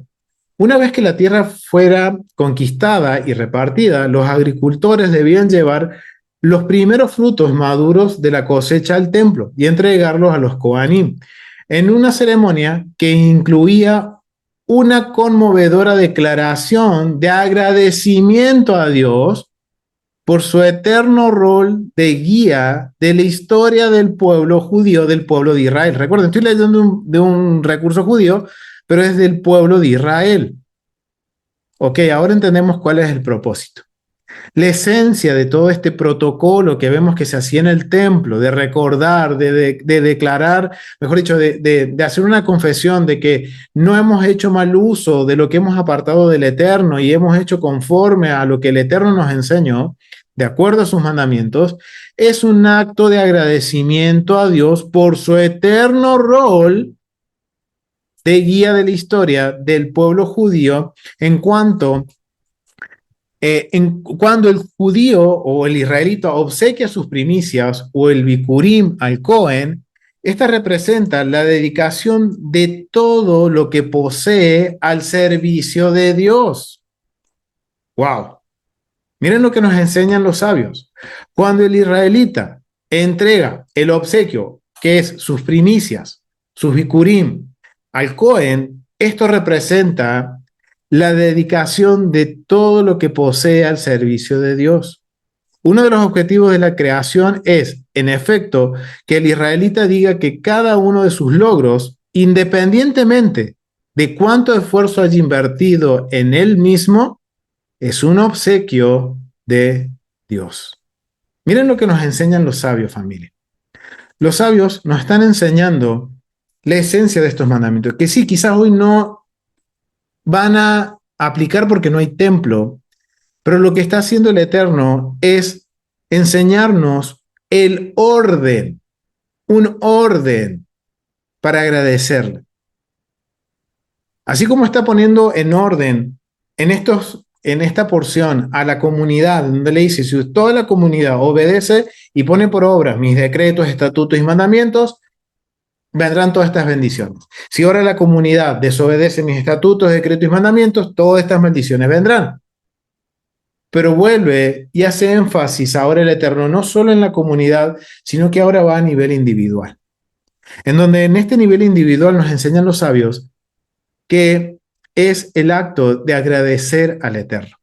Una vez que la tierra fuera conquistada y repartida, los agricultores debían llevar los primeros frutos maduros de la cosecha al templo y entregarlos a los Kohanim, en una ceremonia que incluía una conmovedora declaración de agradecimiento a Dios por su eterno rol de guía de la historia del pueblo judío, del pueblo de Israel. Recuerden, estoy leyendo de un recurso judío, pero es del pueblo de Israel. Ok, ahora entendemos cuál es el propósito. La esencia de todo este protocolo que vemos que se hacía en el templo, de recordar, de declarar, mejor dicho, de hacer una confesión de que no hemos hecho mal uso de lo que hemos apartado del Eterno y hemos hecho conforme a lo que el Eterno nos enseñó, de acuerdo a sus mandamientos, es un acto de agradecimiento a Dios por su eterno rol de guía de la historia del pueblo judío en cuanto cuando el judío o el israelita obsequia sus primicias o el bikurim al Cohen, esta representa la dedicación de todo lo que posee al servicio de Dios. ¡Wow! Miren lo que nos enseñan los sabios. Cuando el israelita entrega el obsequio, que es sus primicias, sus bikurim, al Cohen, esto representa la dedicación de todo lo que posee al servicio de Dios. Uno de los objetivos de la creación es, en efecto, que el israelita diga que cada uno de sus logros, independientemente de cuánto esfuerzo haya invertido en él mismo, es un obsequio de Dios. Miren lo que nos enseñan los sabios, familia. Los sabios nos están enseñando la esencia de estos mandamientos, que sí, quizás hoy no van a aplicar porque no hay templo, pero lo que está haciendo el Eterno es enseñarnos el orden, un orden para agradecerle. Así como está poniendo en orden en esta porción a la comunidad, donde le dice, si toda la comunidad obedece y pone por obra mis decretos, estatutos y mandamientos, vendrán todas estas bendiciones. Si ahora la comunidad desobedece mis estatutos, decretos y mandamientos, todas estas maldiciones vendrán. Pero vuelve y hace énfasis ahora el Eterno, no solo en la comunidad, sino que ahora va a nivel individual. En donde en este nivel individual nos enseñan los sabios que es el acto de agradecer al Eterno.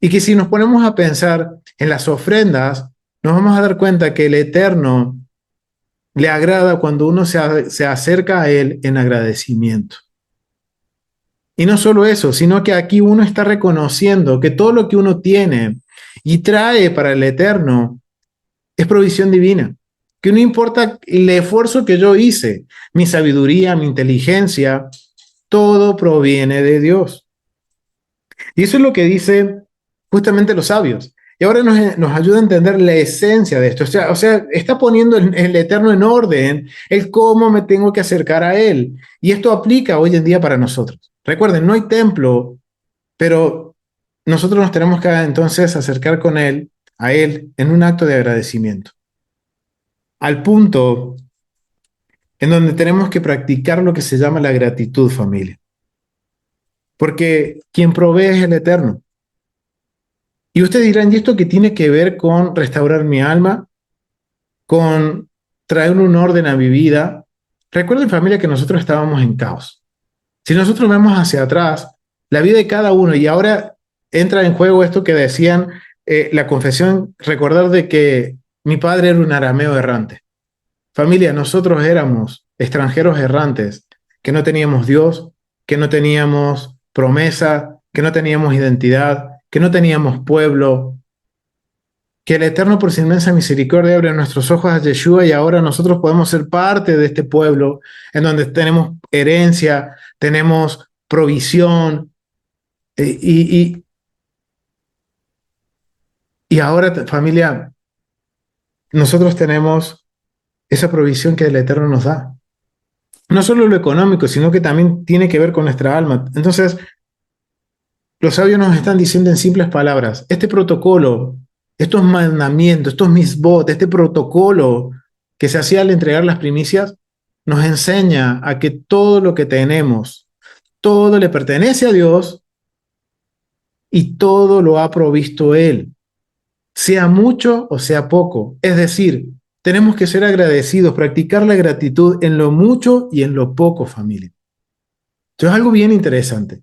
Y que si nos ponemos a pensar en las ofrendas, nos vamos a dar cuenta que el Eterno le agrada cuando uno se acerca a Él en agradecimiento. Y no solo eso, sino que aquí uno está reconociendo que todo lo que uno tiene y trae para el Eterno es provisión divina. Que no importa el esfuerzo que yo hice, mi sabiduría, mi inteligencia, todo proviene de Dios. Y eso es lo que dicen justamente los sabios. Y ahora nos ayuda a entender la esencia de esto. O sea, está poniendo el Eterno en orden el cómo me tengo que acercar a Él. Y esto aplica hoy en día para nosotros. Recuerden, no hay templo, pero nosotros nos tenemos que entonces acercar con Él, a Él, en un acto de agradecimiento. Al punto en donde tenemos que practicar lo que se llama la gratitud, familia. Porque quien provee es el Eterno. Y ustedes dirán, ¿y esto qué tiene que ver con restaurar mi alma? Con traer un orden a mi vida. Recuerden, familia, que nosotros estábamos en caos. Si nosotros vemos hacia atrás, la vida de cada uno, y ahora entra en juego esto que decían la confesión, recordar de que mi padre era un arameo errante. Familia, nosotros éramos extranjeros errantes, que no teníamos Dios, que no teníamos promesa, que no teníamos identidad, que no teníamos pueblo, que el Eterno por su inmensa misericordia abre nuestros ojos a Yeshua y ahora nosotros podemos ser parte de este pueblo en donde tenemos herencia, tenemos provisión y ahora familia, nosotros tenemos esa provisión que el Eterno nos da. No solo lo económico, sino que también tiene que ver con nuestra alma. Entonces, los sabios nos están diciendo en simples palabras, este protocolo, estos mandamientos, estos misbot, este protocolo que se hacía al entregar las primicias, nos enseña a que todo lo que tenemos, todo le pertenece a Dios y todo lo ha provisto Él, sea mucho o sea poco. Es decir, tenemos que ser agradecidos, practicar la gratitud en lo mucho y en lo poco, familia. Esto es algo bien interesante.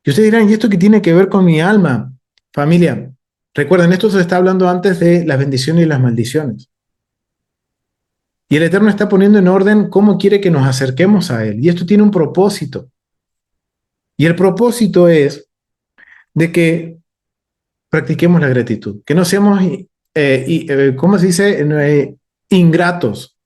Y ustedes dirán, ¿y esto qué tiene que ver con mi alma? Familia, Recuerden, esto se está hablando antes de las bendiciones y las maldiciones. Y el Eterno está poniendo en orden cómo quiere que nos acerquemos a Él. Y esto tiene un propósito. Y el propósito es de que practiquemos la gratitud, que no seamos, ¿cómo se dice? Ingratos,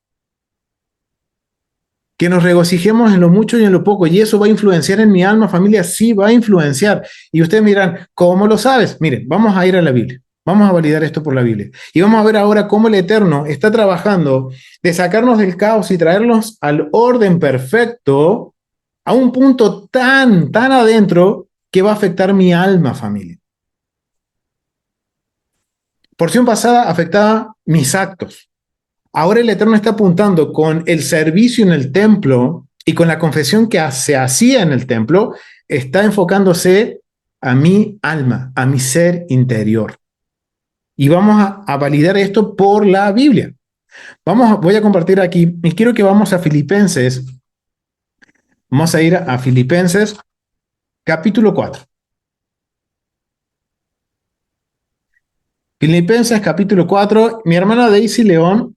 que nos regocijemos en lo mucho y en lo poco, y eso va a influenciar en mi alma, familia, sí va a influenciar. Y ustedes miran, ¿cómo lo sabes? Miren, vamos a ir a la Biblia, vamos a validar esto por la Biblia, y vamos a ver ahora cómo el Eterno está trabajando de sacarnos del caos y traernos al orden perfecto a un punto tan adentro que va a afectar mi alma, familia. Porción pasada afectaba mis actos. Ahora el Eterno está apuntando con el servicio en el templo y con la confesión que se hacía en el templo, está enfocándose a mi alma, a mi ser interior. Y vamos a validar esto por la Biblia. Voy a compartir aquí y quiero que vamos a Filipenses. Vamos a ir a Filipenses capítulo 4. Filipenses capítulo 4. Mi hermana Daisy León,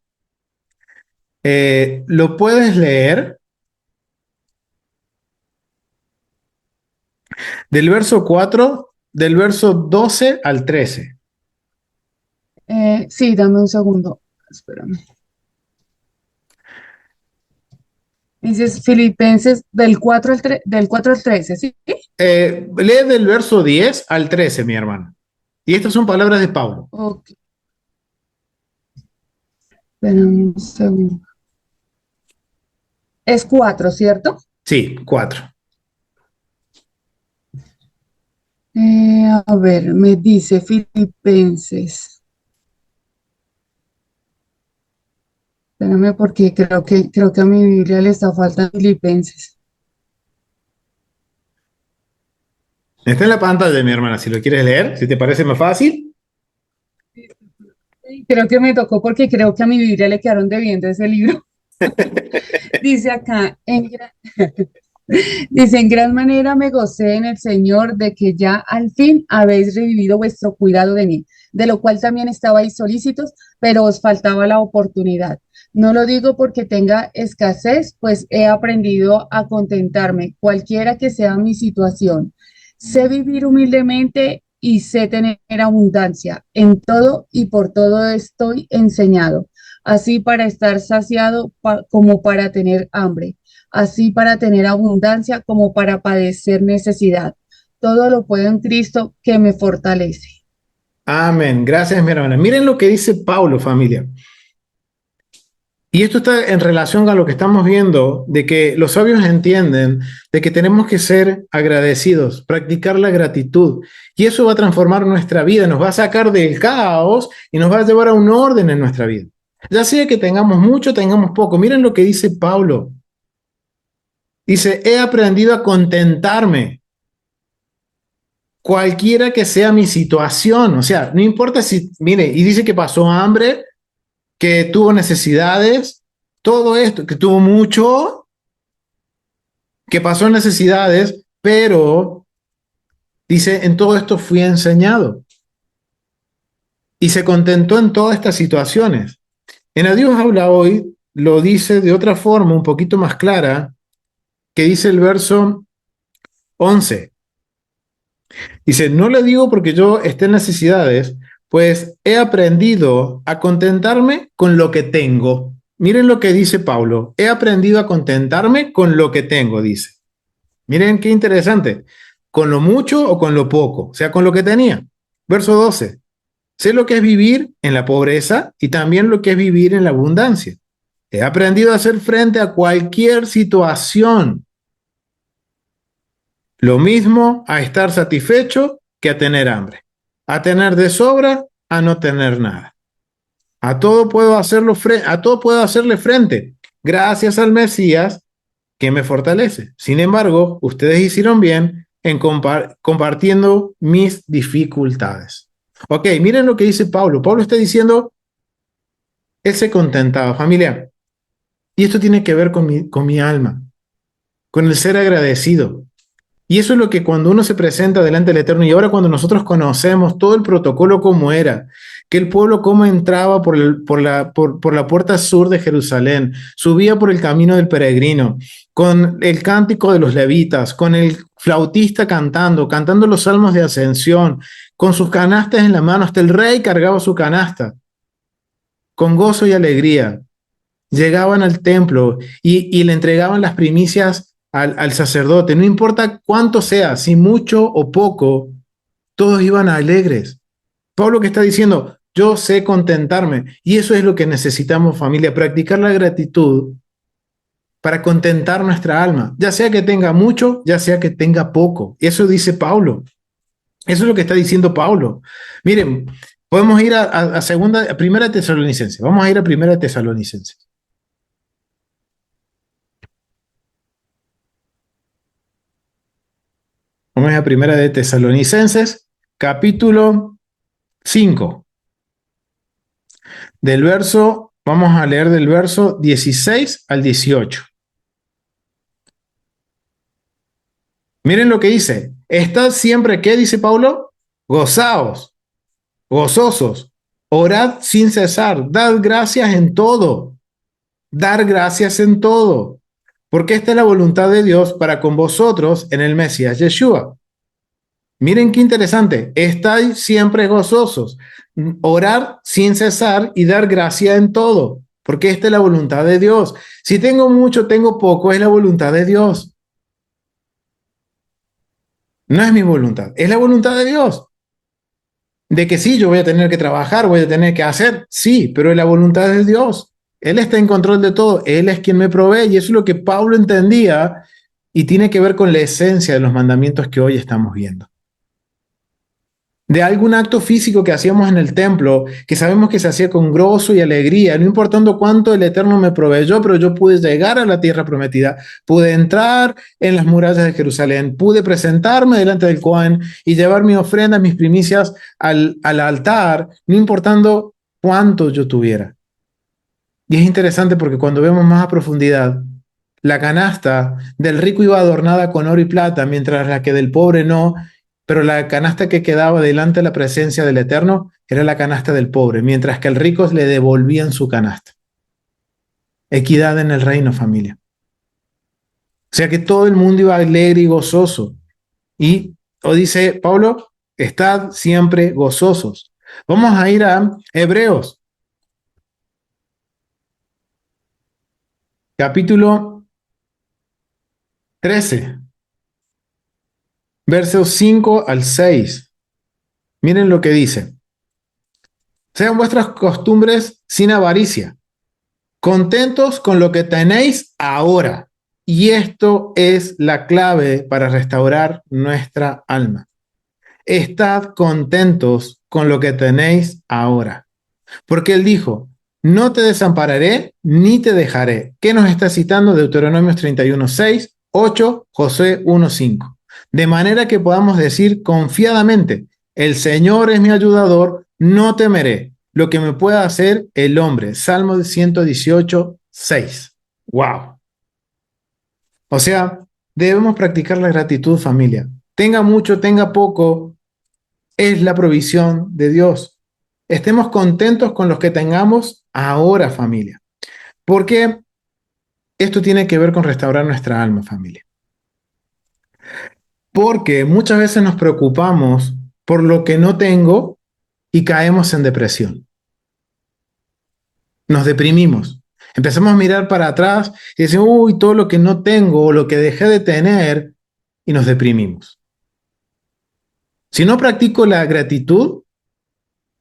¿lo puedes leer? Del verso 4, del verso 12 al 13. Sí, dame un segundo. Espérame. Dices Filipenses del 4 al 13, ¿sí? Lee del verso 10 al 13, mi hermano. Y estas son palabras de Pablo. Ok. Espérame un segundo. Es 4, ¿cierto? Sí, 4. A ver, me dice Filipenses. Espérame porque creo que a mi Biblia le está faltando Filipenses. Está en la pantalla, mi hermana, si lo quieres leer, si te parece más fácil. Creo que me tocó porque creo que a mi Biblia le quedaron debiendo ese libro. Dice acá, dice, en gran manera me gocé en el Señor de que ya al fin habéis revivido vuestro cuidado de mí, de lo cual también estabais solícitos, pero os faltaba la oportunidad. No lo digo porque tenga escasez, pues he aprendido a contentarme, cualquiera que sea mi situación. Sé vivir humildemente y sé tener abundancia. En todo y por todo estoy enseñado, así para estar saciado como para tener hambre, así para tener abundancia como para padecer necesidad. Todo lo puedo en Cristo que me fortalece. Amén. Gracias, mi hermana. Miren lo que dice Pablo, familia. Y esto está en relación a lo que estamos viendo, de que los sabios entienden de que tenemos que ser agradecidos, practicar la gratitud. Y eso va a transformar nuestra vida, nos va a sacar del caos y nos va a llevar a un orden en nuestra vida. Ya sea que tengamos mucho, tengamos poco. Miren lo que dice Pablo. Dice, he aprendido a contentarme, cualquiera que sea mi situación. O sea, no importa si, mire, y dice que pasó hambre, que tuvo necesidades, todo esto, que tuvo mucho, que pasó necesidades, pero dice, en todo esto fui enseñado. Y se contentó en todas estas situaciones. En A Dios habla hoy, lo dice de otra forma, un poquito más clara, que dice el verso 11. Dice, no le digo porque yo esté en necesidades, pues he aprendido a contentarme con lo que tengo. Miren lo que dice Pablo, he aprendido a contentarme con lo que tengo, dice. Miren qué interesante, con lo mucho o con lo poco, o sea, con lo que tenía. Verso 12, sé lo que es vivir en la pobreza y también lo que es vivir en la abundancia. He aprendido a hacer frente a cualquier situación. Lo mismo a estar satisfecho que a tener hambre, a tener de sobra, a no tener nada. A todo puedo hacerle frente, gracias al Mesías que me fortalece. Sin embargo, ustedes hicieron bien en compartiendo mis dificultades. Ok, miren lo que dice Pablo. Pablo está diciendo, él se contentaba, familia. Y esto tiene que ver con mi alma, con el ser agradecido. Y eso es lo que cuando uno se presenta delante del Eterno, y ahora cuando nosotros conocemos todo el protocolo como era, que el pueblo cómo entraba por la puerta sur de Jerusalén, subía por el camino del peregrino, con el cántico de los levitas, con el flautista cantando los salmos de ascensión, con sus canastas en la mano, hasta el rey cargaba su canasta, con gozo y alegría. Llegaban al templo y le entregaban las primicias al sacerdote, no importa cuánto sea, si mucho o poco, todos iban alegres. Pablo que está diciendo, yo sé contentarme, y eso es lo que necesitamos, familia, practicar la gratitud para contentar nuestra alma, ya sea que tenga mucho, ya sea que tenga poco. Eso dice Pablo. Eso es lo que está diciendo Pablo. Miren, podemos ir a primera Tesalonicenses. Vamos a ir a primera Tesalonicenses. Vamos a primera de Tesalonicenses, capítulo 5. Vamos a leer del verso 16 al 18. Miren lo que dice. Estad siempre, ¿qué dice Pablo? Gozaos, gozosos, orad sin cesar, dad gracias en todo, dar gracias en todo, porque esta es la voluntad de Dios para con vosotros en el Mesías Yeshua. Miren qué interesante, estáis siempre gozosos, orar sin cesar y dar gracia en todo, porque esta es la voluntad de Dios. Si tengo mucho, tengo poco, es la voluntad de Dios. No es mi voluntad, es la voluntad de Dios. De que sí, yo voy a tener que trabajar, voy a tener que hacer, sí, pero es la voluntad de Dios. Él está en control de todo, Él es quien me provee, y eso es lo que Pablo entendía y tiene que ver con la esencia de los mandamientos que hoy estamos viendo. De algún acto físico que hacíamos en el templo, que sabemos que se hacía con gozo y alegría, no importando cuánto el Eterno me proveyó, pero yo pude llegar a la tierra prometida, pude entrar en las murallas de Jerusalén, pude presentarme delante del Cohen y llevar mi ofrenda, mis primicias al altar, no importando cuánto yo tuviera. Y es interesante porque cuando vemos más a profundidad, la canasta del rico iba adornada con oro y plata, mientras la que del pobre no, pero la canasta que quedaba delante de la presencia del Eterno era la canasta del pobre, mientras que al rico le devolvían su canasta. Equidad en el reino, familia. O sea que todo el mundo iba alegre y gozoso. Y, o dice Pablo, estad siempre gozosos. Vamos a ir a Hebreos, capítulo 13, versos 5 al 6. Miren lo que dice. Sean vuestras costumbres sin avaricia, contentos con lo que tenéis ahora. Y esto es la clave para restaurar nuestra alma. Estad contentos con lo que tenéis ahora. Porque él dijo, no te desampararé ni te dejaré. ¿Qué nos está citando? Deuteronomios 31:6, 8, Josué 1:5. De manera que podamos decir confiadamente, el Señor es mi ayudador, no temeré lo que me pueda hacer el hombre. Salmo 118:6. ¡Wow! O sea, debemos practicar la gratitud, familia. Tenga mucho, tenga poco, es la provisión de Dios. Estemos contentos con los que tengamos ahora, familia. Porque esto tiene que ver con restaurar nuestra alma, familia. Porque muchas veces nos preocupamos por lo que no tengo y caemos en depresión. Nos deprimimos. Empezamos a mirar para atrás y decimos, uy, todo lo que no tengo o lo que dejé de tener, y nos deprimimos. Si no practico la gratitud,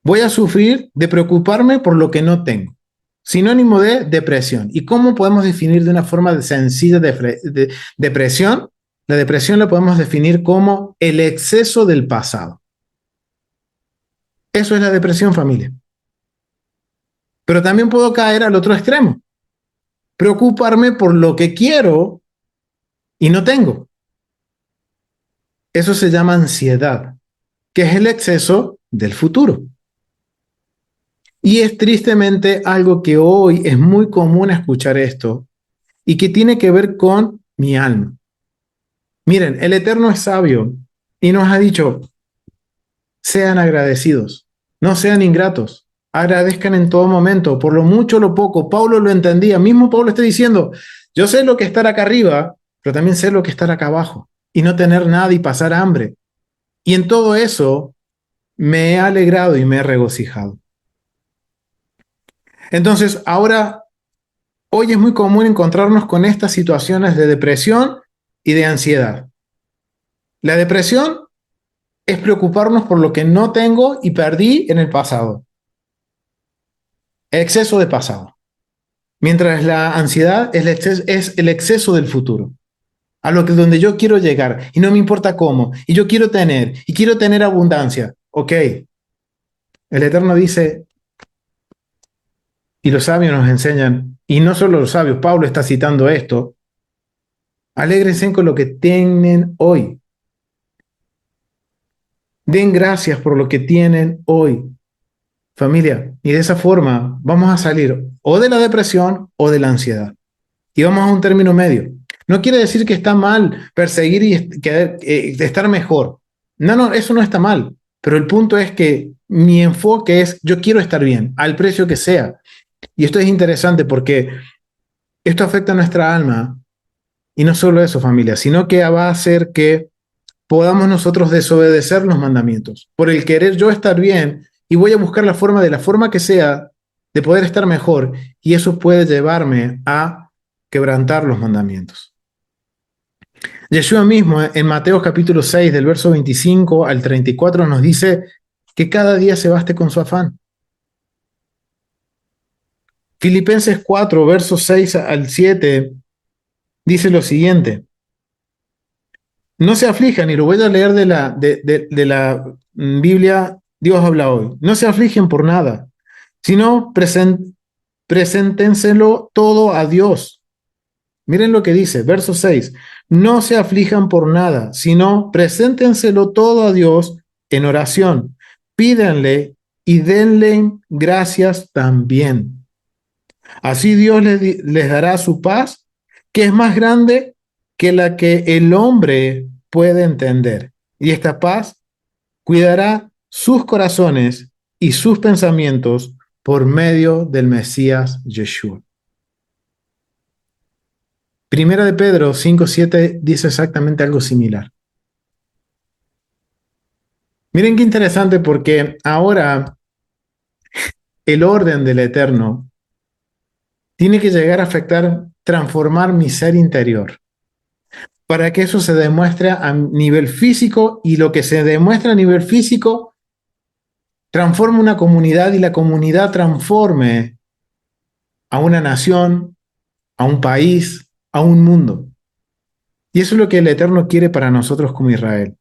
voy a sufrir de preocuparme por lo que no tengo. Sinónimo de depresión. ¿Y cómo podemos definir de una forma sencilla de depresión? La depresión la podemos definir como el exceso del pasado. Eso es la depresión, familia. Pero también puedo caer al otro extremo. Preocuparme por lo que quiero y no tengo. Eso se llama ansiedad, que es el exceso del futuro. Y es tristemente algo que hoy es muy común escuchar esto y que tiene que ver con mi alma. Miren, el Eterno es sabio y nos ha dicho, sean agradecidos, no sean ingratos, agradezcan en todo momento, por lo mucho o lo poco. Pablo lo entendía, mismo Pablo está diciendo, yo sé lo que es estar acá arriba, pero también sé lo que es estar acá abajo y no tener nada y pasar hambre. Y en todo eso me he alegrado y me he regocijado. Entonces, ahora, hoy es muy común encontrarnos con estas situaciones de depresión y de ansiedad. La depresión es preocuparnos por lo que no tengo y perdí en el pasado. Exceso de pasado. Mientras la ansiedad es el exceso del futuro. A lo que donde yo quiero llegar y no me importa cómo. Y yo quiero tener abundancia. Ok. El Eterno dice, y los sabios nos enseñan, y no solo los sabios, Pablo está citando esto, alégrense con lo que tienen hoy. Den gracias por lo que tienen hoy, familia. Y de esa forma vamos a salir o de la depresión o de la ansiedad. Y vamos a un término medio. No quiere decir que está mal perseguir y estar mejor. No, eso no está mal. Pero el punto es que mi enfoque es, yo quiero estar bien, al precio que sea. Y esto es interesante porque esto afecta a nuestra alma. Y no solo eso, familia, sino que va a hacer que podamos nosotros desobedecer los mandamientos. Por el querer yo estar bien y voy a buscar la forma, de la forma que sea, de poder estar mejor. Y eso puede llevarme a quebrantar los mandamientos. Yeshua mismo en Mateo capítulo 6, del verso 25 al 34, nos dice que cada día se baste con su afán. Filipenses 4, versos 6 al 7, dice lo siguiente. No se aflijan, y lo voy a leer de la Biblia, Dios habla hoy. No se afligen por nada, sino preséntenselo todo a Dios. Miren lo que dice, verso 6. No se aflijan por nada, sino preséntenselo todo a Dios en oración. Pídanle y denle gracias también. Así Dios les dará su paz, que es más grande que la que el hombre puede entender. Y esta paz cuidará sus corazones y sus pensamientos por medio del Mesías Yeshua. Primera de Pedro 5:7 dice exactamente algo similar. Miren qué interesante, porque ahora el orden del Eterno tiene que llegar a afectar, transformar mi ser interior, para que eso se demuestre a nivel físico, y lo que se demuestra a nivel físico transforme una comunidad, y la comunidad transforme a una nación, a un país, a un mundo. Y eso es lo que el Eterno quiere para nosotros como Israel.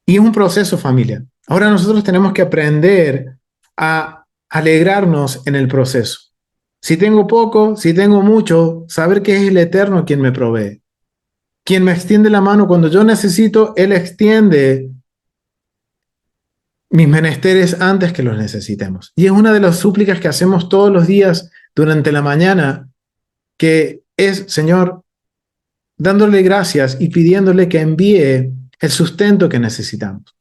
Y es un proceso, familia. Ahora nosotros tenemos que aprender a alegrarnos en el proceso. Si tengo poco, si tengo mucho, saber que es el Eterno quien me provee. Quien me extiende la mano cuando yo necesito, Él extiende mis menesteres antes que los necesitemos. Y es una de las súplicas que hacemos todos los días durante la mañana, que es, Señor, dándole gracias y pidiéndole que envíe el sustento que necesitamos.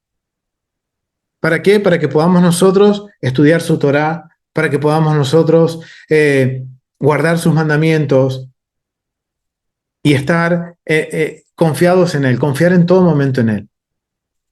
¿Para qué? Para que podamos nosotros estudiar su Torá, para que podamos nosotros guardar sus mandamientos y estar confiados en Él, confiar en todo momento en Él.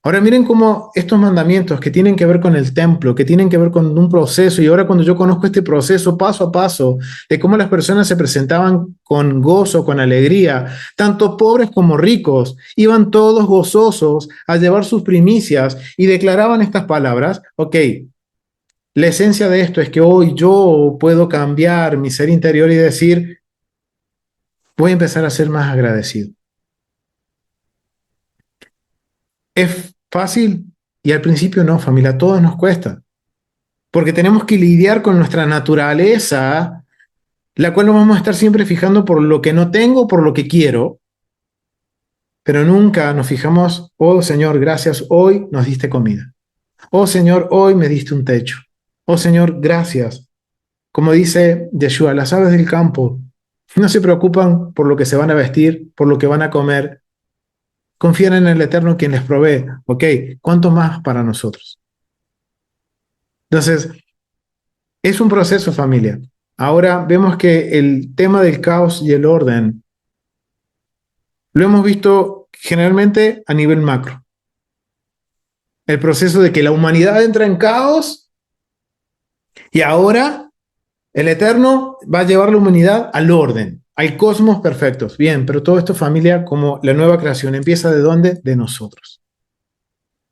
Ahora miren cómo estos mandamientos que tienen que ver con el templo, que tienen que ver con un proceso, y ahora cuando yo conozco este proceso paso a paso de cómo las personas se presentaban con gozo, con alegría, tanto pobres como ricos, iban todos gozosos a llevar sus primicias y declaraban estas palabras. Ok, la esencia de esto es que hoy yo puedo cambiar mi ser interior y decir, voy a empezar a ser más agradecido. ¿Es fácil? Y al principio no, familia, a todos nos cuesta. Porque tenemos que lidiar con nuestra naturaleza, la cual nos vamos a estar siempre fijando por lo que no tengo, por lo que quiero, pero nunca nos fijamos, oh Señor, gracias, hoy nos diste comida. Oh Señor, hoy me diste un techo. Oh Señor, gracias. Como dice Yeshua, las aves del campo No se preocupan por lo que se van a vestir, por lo que van a comer. Confían en el Eterno quien les provee. Ok, ¿cuánto más para nosotros? Entonces, es un proceso, familia. Ahora vemos que el tema del caos y el orden lo hemos visto generalmente a nivel macro. El proceso de que la humanidad entra en caos y ahora el Eterno va a llevar la humanidad al orden, al cosmos perfectos. Bien, pero todo esto, familia, como la nueva creación, empieza ¿de dónde? De nosotros.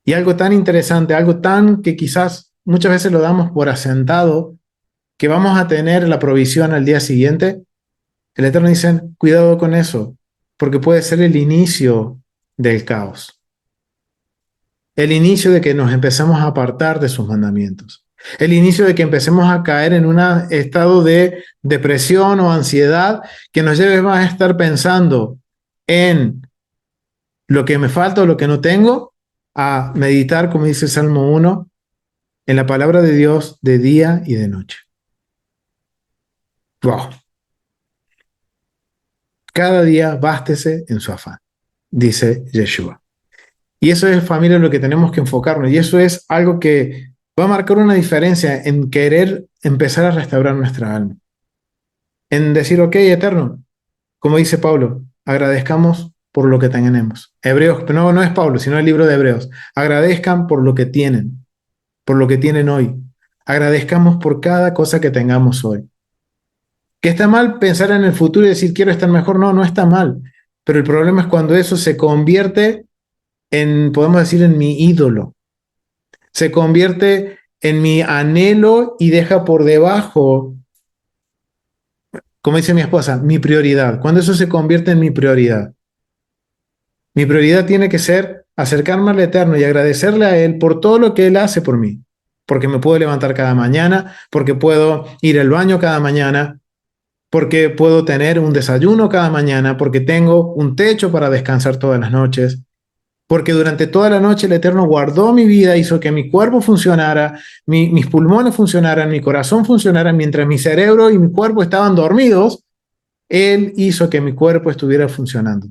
Y algo tan interesante, algo tan que quizás muchas veces lo damos por asentado, que vamos a tener la provisión al día siguiente, el Eterno dice, cuidado con eso, porque puede ser el inicio del caos. El inicio de que nos empecemos a apartar de sus mandamientos. El inicio de que empecemos a caer en un estado de depresión o ansiedad que nos lleve más a estar pensando en lo que me falta o lo que no tengo, a meditar, como dice el Salmo 1, en la palabra de Dios de día y de noche. Wow. Cada día bástese en su afán, dice Yeshua. Y eso es, familia, lo que tenemos que enfocarnos. Y eso es algo que va a marcar una diferencia en querer empezar a restaurar nuestra alma. En decir, ok, Eterno, como dice Pablo, agradezcamos por lo que tenemos. Hebreos, no es Pablo, sino el libro de Hebreos. Agradezcan por lo que tienen hoy. Agradezcamos por cada cosa que tengamos hoy. ¿Que está mal pensar en el futuro y decir quiero estar mejor? No, no está mal. Pero el problema es cuando eso se convierte en, podemos decir, en mi ídolo. Se convierte en mi anhelo y deja por debajo, como dice mi esposa, mi prioridad. Cuando eso se convierte en mi prioridad. Mi prioridad tiene que ser acercarme al Eterno y agradecerle a Él por todo lo que Él hace por mí. Porque me puedo levantar cada mañana, porque puedo ir al baño cada mañana, porque puedo tener un desayuno cada mañana, porque tengo un techo para descansar todas las noches, porque durante toda la noche el Eterno guardó mi vida, hizo que mi cuerpo funcionara, mis pulmones funcionaran, mi corazón funcionara, mientras mi cerebro y mi cuerpo estaban dormidos, Él hizo que mi cuerpo estuviera funcionando.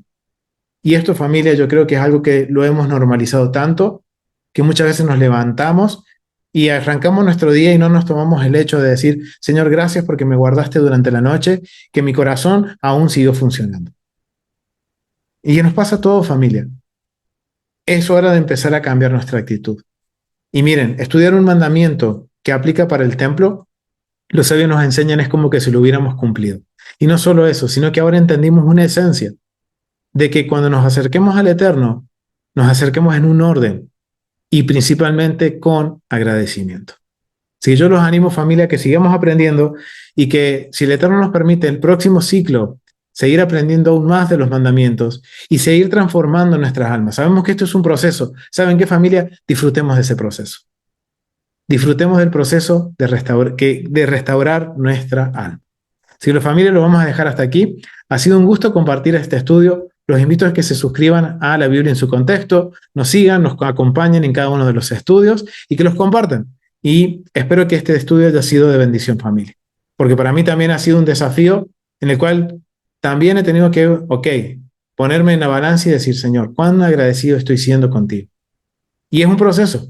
Y esto, familia, yo creo que es algo que lo hemos normalizado tanto, que muchas veces nos levantamos y arrancamos nuestro día y no nos tomamos el hecho de decir, Señor, gracias porque me guardaste durante la noche, que mi corazón aún siguió funcionando. Y nos pasa a todo, familia. Es hora de empezar a cambiar nuestra actitud. Y miren, estudiar un mandamiento que aplica para el templo, los sabios nos enseñan es como que si lo hubiéramos cumplido. Y no solo eso, sino que ahora entendimos una esencia de que cuando nos acerquemos al Eterno, nos acerquemos en un orden y principalmente con agradecimiento. Si yo los animo, familia, que sigamos aprendiendo y que, si el Eterno nos permite, el próximo ciclo, seguir aprendiendo aún más de los mandamientos y seguir transformando nuestras almas. Sabemos que esto es un proceso. ¿Saben qué, familia? Disfrutemos de ese proceso. Disfrutemos del proceso de restaurar nuestra alma. Si la familia lo vamos a dejar hasta aquí. Ha sido un gusto compartir este estudio. Los invito a que se suscriban a la Biblia en su contexto, nos sigan, nos acompañen en cada uno de los estudios y que los compartan. Y espero que este estudio haya sido de bendición, familia. Porque para mí también ha sido un desafío en el cual también he tenido que, ponerme en la balanza y decir, Señor, cuán agradecido estoy siendo contigo. Y es un proceso.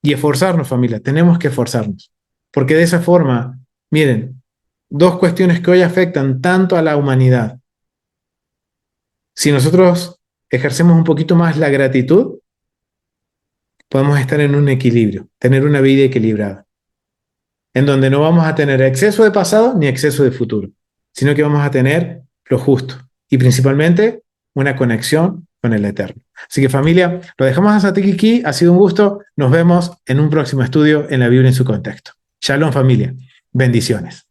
Y esforzarnos, familia, tenemos que esforzarnos. Porque de esa forma, miren, dos cuestiones que hoy afectan tanto a la humanidad. Si nosotros ejercemos un poquito más la gratitud, podemos estar en un equilibrio, tener una vida equilibrada, en donde no vamos a tener exceso de pasado ni exceso de futuro, sino que vamos a tener lo justo y principalmente una conexión con el Eterno. Así que, familia, lo dejamos hasta aquí. Ha sido un gusto. Nos vemos en un próximo estudio en la Biblia en su contexto. Shalom, familia. Bendiciones.